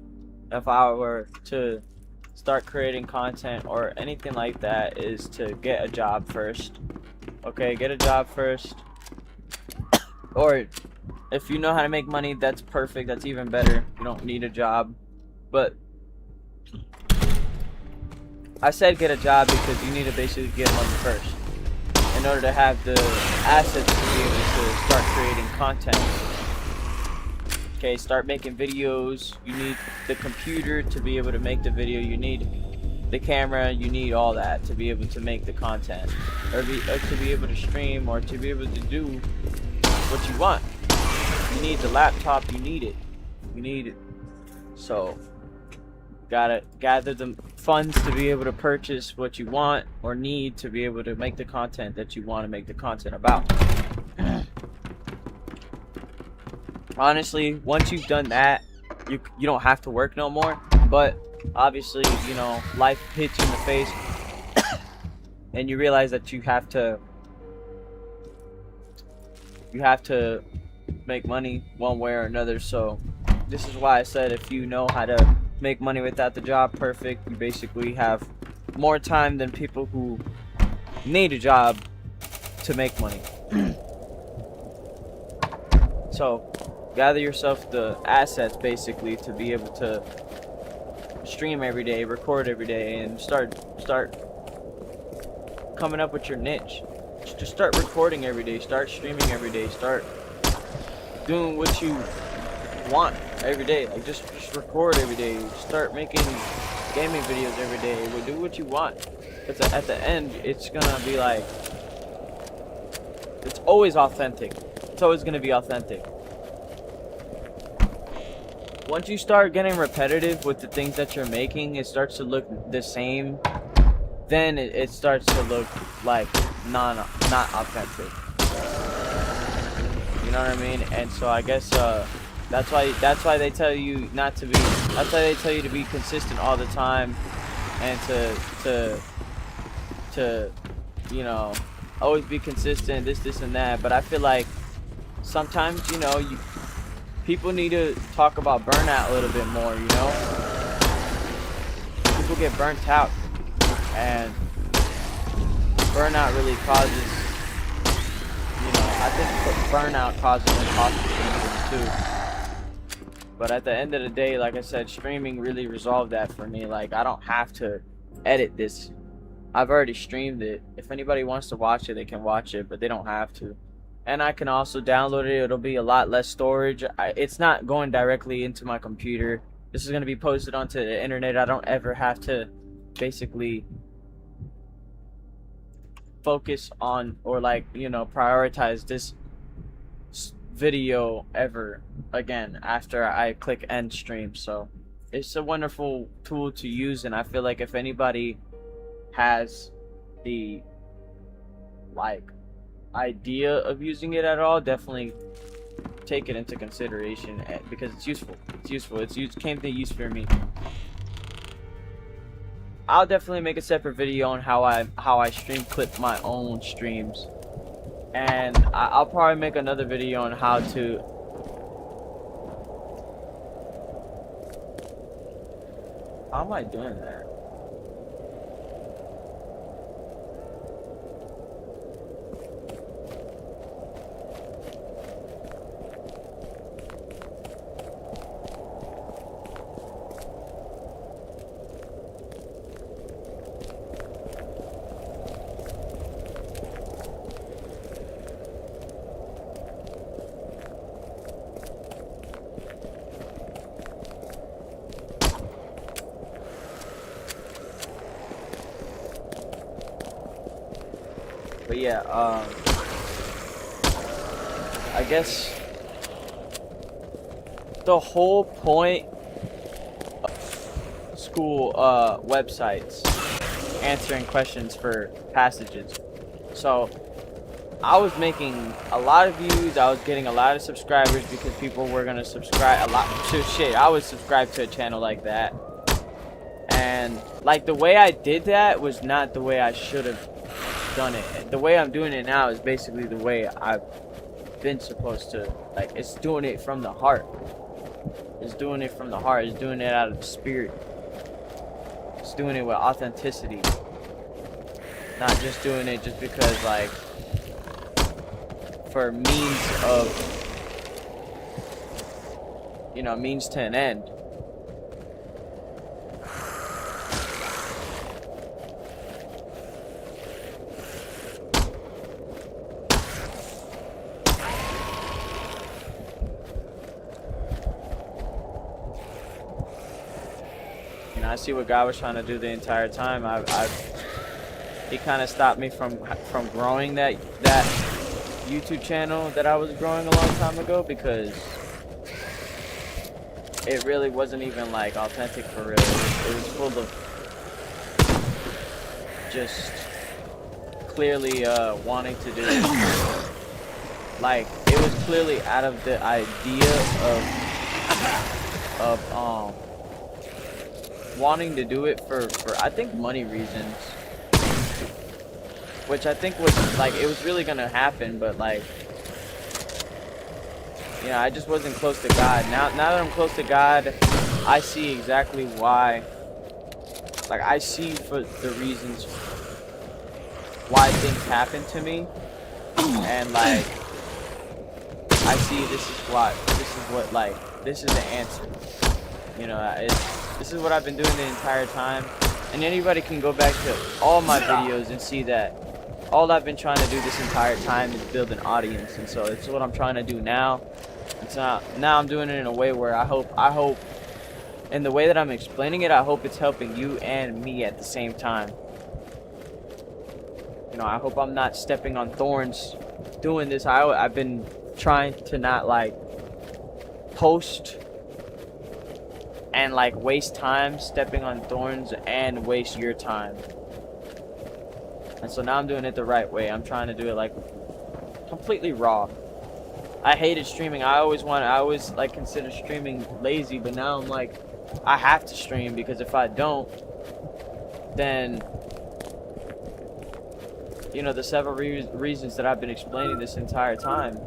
if I were to start creating content or anything like that is to get a job first. Okay, get a job first. Or if you know how to make money, that's perfect. That's even better. You don't need a job. But I said get a job because you need to basically get money first in order to have the assets to be able to start creating content. Okay, start making videos. You need the computer to be able to make the video. You need the camera. You need all that to be able to make the content, or to be able to stream, or to be able to do what you want. You need the laptop. You need it. You need it. So, gotta gather the funds to be able to purchase what you want or need to be able to make the content that you want to make the content about. Honestly, once you've done that, you don't have to work no more. But obviously, you know, life hits you in the face, and you realize that you have to make money one way or another. So this is why I said if you know how to make money without the job, perfect. You basically have more time than people who need a job to make money. So gather yourself the assets basically to be able to stream every day, record every day, and start coming up with your niche. Just start recording every day, start streaming every day, start doing what you want every day. Like just record every day, start making gaming videos every day. Do what you want. Because at the end, it's gonna be like, it's always authentic. It's always gonna be authentic. Once you start getting repetitive with the things that you're making, it starts to look the same. Then it starts to look like not authentic. You know what I mean? And so I guess that's why they tell you not to be. That's why they tell you to be consistent all the time, and to you know, always be consistent. This and that. But I feel like sometimes, you know, people need to talk about burnout a little bit more, you know? People get burnt out, and burnout really causes, you know, I think burnout causes imposter syndrome too. But at the end of the day, like I said, streaming really resolved that for me. Like, I don't have to edit this. I've already streamed it. If anybody wants to watch it, they can watch it, but they don't have to. And I can also download it. It'll be a lot less storage. It's not going directly into my computer. This is going to be posted onto the internet. I don't ever have to basically focus on or, like, you know, prioritize this video ever again after I click end stream. So it's a wonderful tool to use, and I feel like if anybody has the idea of using it at all, definitely take it into consideration, because it's useful. It came to use for me. I'll definitely make a separate video on how I stream clip my own streams, and I'll probably make another video on how am I doing that? But yeah, I guess the whole point of school websites answering questions for passages. So I was making a lot of views, I was getting a lot of subscribers because people were gonna subscribe a lot to shit. I was subscribed to a channel like that, and like the way I did that was not the way I should have done it. The way I'm doing it now is basically the way I've been supposed to. Like, it's doing it from the heart. It's doing it from the heart. It's doing it out of the spirit. It's doing it with authenticity. Not just doing it just because, like, for means of, you know, means to an end. You know, I see what God was trying to do the entire time. He kind of stopped me from growing that YouTube channel that I was growing a long time ago, because it really wasn't even like authentic for real. It was full of just clearly wanting to do, like, it was clearly out of the idea of wanting to do it for I think money reasons, which I think was like, it was really gonna happen, but like, you know, I just wasn't close to God. Now that I'm close to God, I see exactly why. Like, I see for the reasons why things happen to me, and like, I see this is the answer. You know, this is what I've been doing the entire time, and anybody can go back to all my videos and see that all I've been trying to do this entire time is build an audience, and so it's what I'm trying to do now. It's not, now I'm doing it in a way where I hope, in the way that I'm explaining it, I hope it's helping you and me at the same time. You know, I hope I'm not stepping on thorns doing this. I've been trying to not like post and like waste time stepping on thorns and waste your time. And so now I'm doing it the right way. I'm trying to do it like completely raw. I hated streaming. I always like consider streaming lazy, but now I'm like, I have to stream, because if I don't, then, you know, the several reasons that I've been explaining this entire time.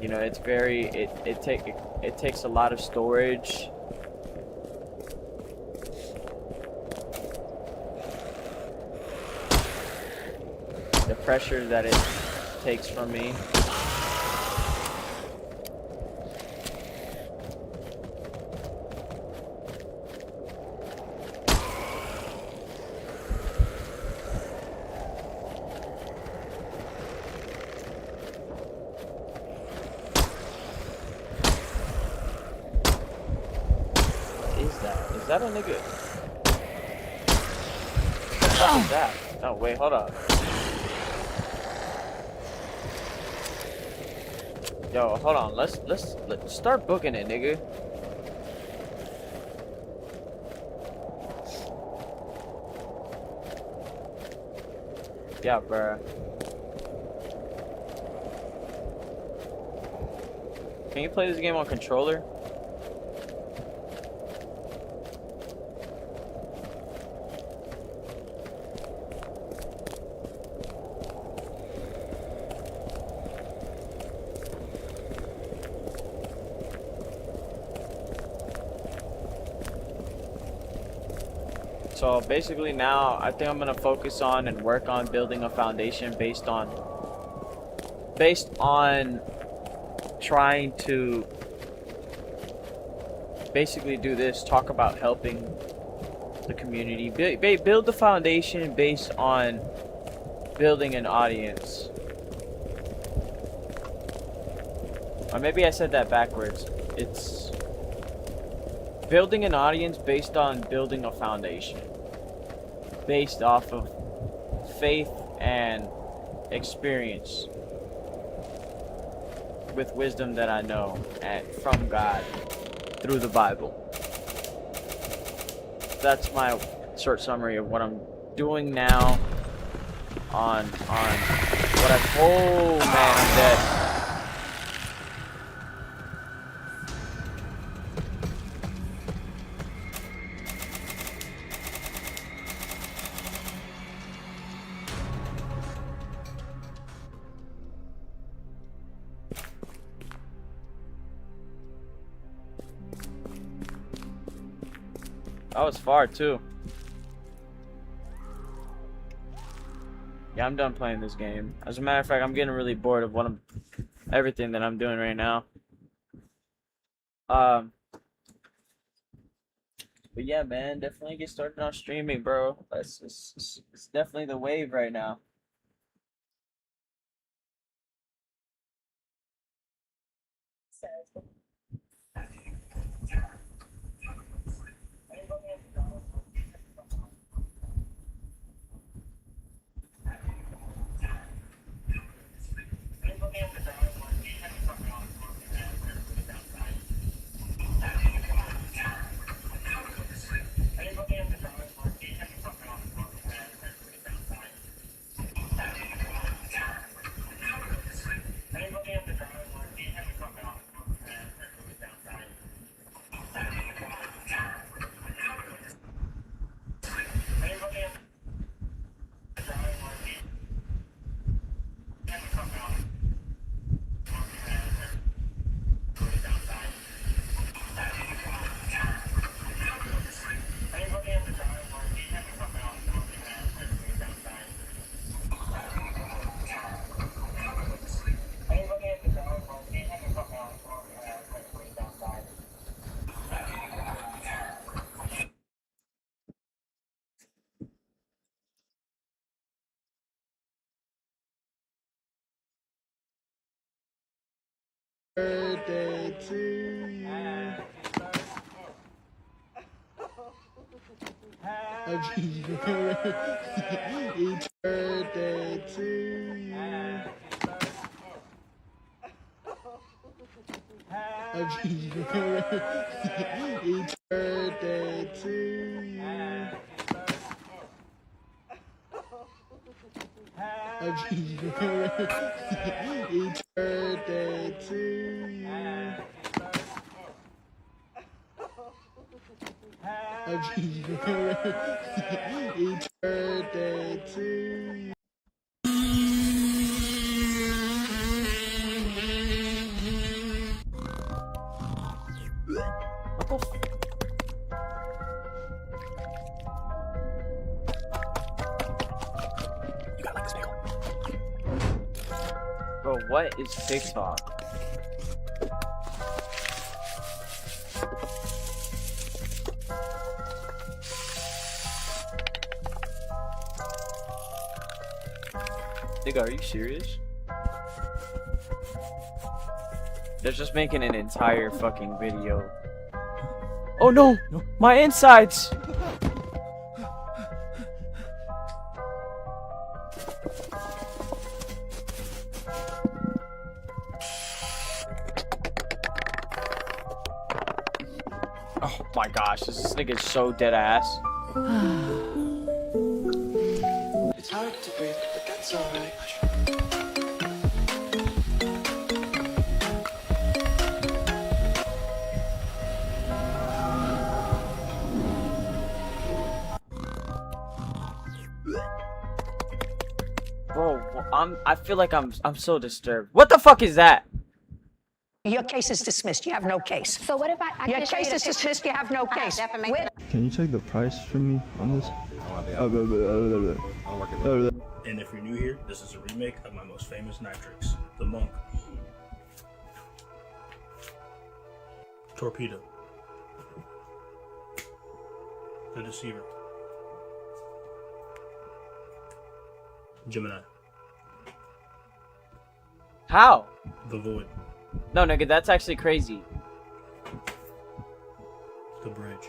You know, it's very, it takes a lot of storage. The pressure that it takes from me. Is that a nigga? What the fuck is that? Oh wait, hold up. Yo, hold on. Let's start booking it, nigga. Yeah, bruh. Can you play this game on controller? So basically now I think I'm gonna focus on and work on building a foundation based on trying to basically do this, talk about helping the community, build the foundation based on building an audience. Or maybe I said that backwards. It's building an audience based on building a foundation, based off of faith and experience with wisdom that I know and from God through the Bible. That's my short summary of what I'm doing now on what I've, oh man, I'm dead. That was far too. Yeah, I'm done playing this game. As a matter of fact, I'm getting really bored of everything that I'm doing right now. But yeah, man, definitely get started on streaming, bro. It's definitely the wave right now. Birthday to you. Happy birthday. Each birthday to you. Happy birthday. Each birthday to you. Happy birthday. Each birthday to you. Happy birthday. Each birthday to you. What the You gotta like this bagel. Bro, what is TikTok? Nigga, are you serious? They're just making an entire fucking video. Oh no! My insides! Oh my gosh, this nigga is so dead ass. It's hard to breathe, but that's alright. Bro, I feel like I'm so disturbed. What the fuck is that? Your case is dismissed. You have no case. So what if I Your can show you case the is picture? dismissed. You have no case. defamation. Can you check the price for me on this? And if you're new here, this is a remake of my most famous knife tricks, the Monk. Torpedo. The Deceiver. Gemini. How? The Void. No, nigga, that's actually crazy. The Bridge.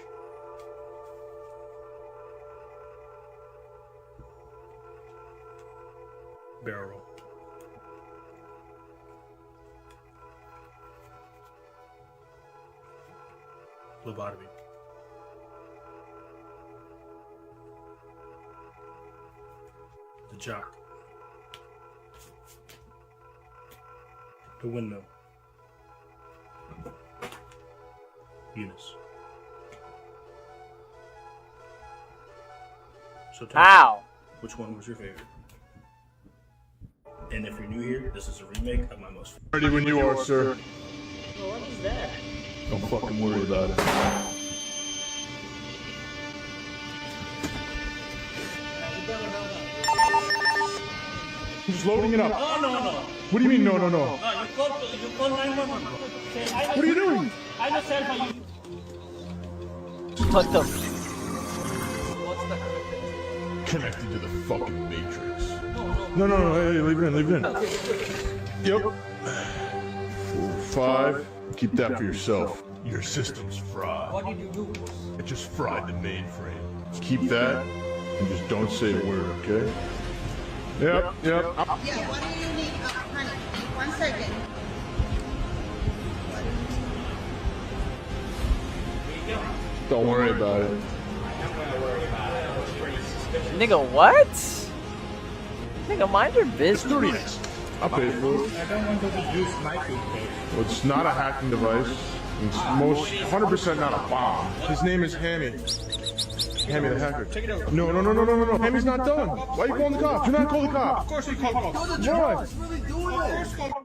Barrel roll. Lobotomy. The Jock. The Windmill. Eunice. So tell me, How? which one was your favorite? And if you're new here, this is a remake of my most. Ready when you are, sir. What is that? Don't fucking worry about it. Just loading it up. Oh, no, no. What do you mean, no, no, no? No, you call 911, bro. Okay, What are you doing? I know cell phone. What the? Connected to the fucking Matrix. No, no, no, hey, leave it in, leave it in. Yep. 5. Keep that for yourself. Your system's fried. What did you do? It just fried the mainframe. Just keep that and just don't say a word, okay? Yep, yep. Yeah, what do you need? Honey, 1 second. Don't worry about it. Nigga, what? Nigga, mind your business. 30x. I'll pay for it. I don't want to use my toothpaste. Well, it's not a hacking device. It's most 100% not a bomb. His name is Hammy. Hammy the hacker. No, no, no, no, no, no, no. Hammy's not done. Why are you calling the cops? Do not call the cops. Of course we call cops. Why?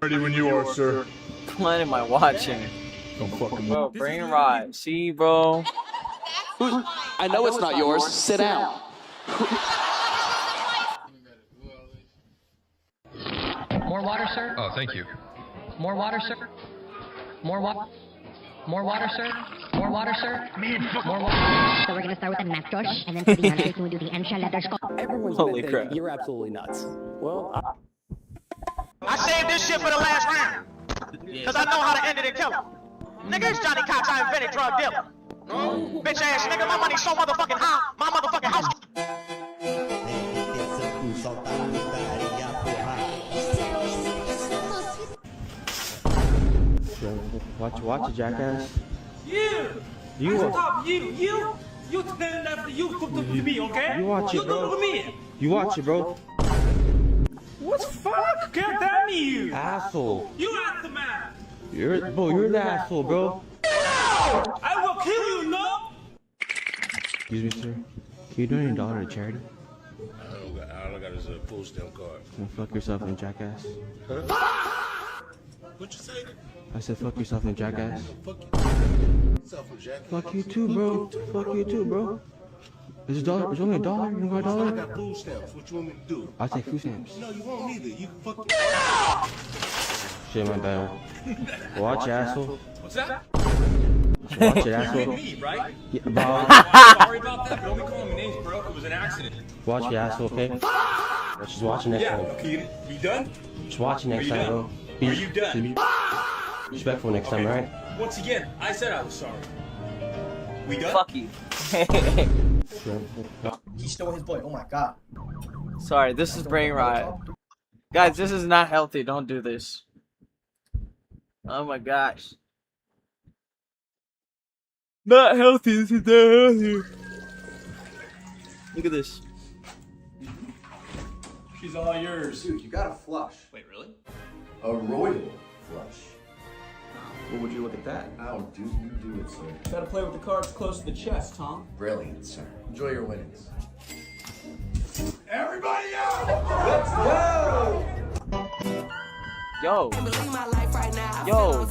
Ready when you are, sir. What am I watching? Don't fucking Bro, brain rot. See, bro. I know it's not yours. Sit down. More water, sir? Oh, thank you. More water, sir? More water? More water, sir? More water, sir? More water. So we're gonna start with a math Josh, and then for the answers we'll do the enchilada skull. Everyone's Holy gonna crap. think you're absolutely nuts. Well, I saved this shit for the last round. Cause I know how to end it and kill him. Nigga, it's Johnny Cox. I invented drug dealer. Bitch ass nigga, my money's so motherfucking high. My motherfucking house. Watch it, jackass. You tell that you come to me, okay? You watch it, bro. You to me. You watch it, bro. What the fuck? Can't tell me you. Asshole. You ask the man. You're the asshole, bro. I will kill you, no? Excuse me, sir. Can you donate $1 to charity? I don't got his full stamp card. Well, fuck yourself and jackass. What'd you say? I said fuck yourself and jackass. Fuck you. Fuck you too, bro. Fuck you too, bro. It's $1. It's only $1. You don't got I $1? got food stamps. What you want me to do? I'll take food stamps. No, you won't either. You can fuck. Shit, my bad. Watch, asshole. What's that? Watch it, asshole. Me, right? Yeah, bro. Sorry about that. Don't be calling me names, bro. It was an accident. Watch it, asshole, okay? Just watch it next time. Okay, you done? Just watch it next time, bro. Are you done? Be respectful next time, alright? Once again, I said I was sorry. We done? Fuck you. he stole his boy. Oh my god. Sorry, this is brain rot. Guys, this is not healthy. Don't do this. Oh my gosh. Not healthy. This is not healthy. Look at this. She's all yours. Dude, you got a flush. Wait, really? A royal flush. What would you look at that? How do you do it, sir? Gotta play with the cards close to the chest, Tom. Brilliant, sir. Enjoy your winnings. Everybody out! Let's go! Yo. Yo.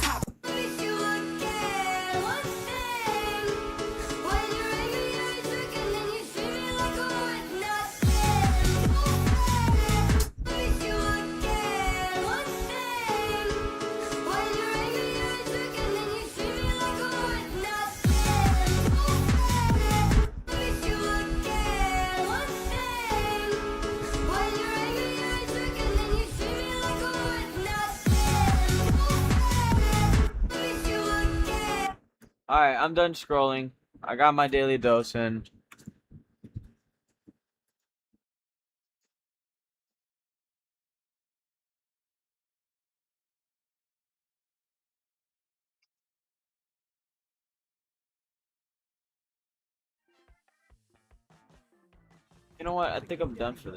Alright, I'm done scrolling. I got my daily dose in. You know what? I think I'm done for the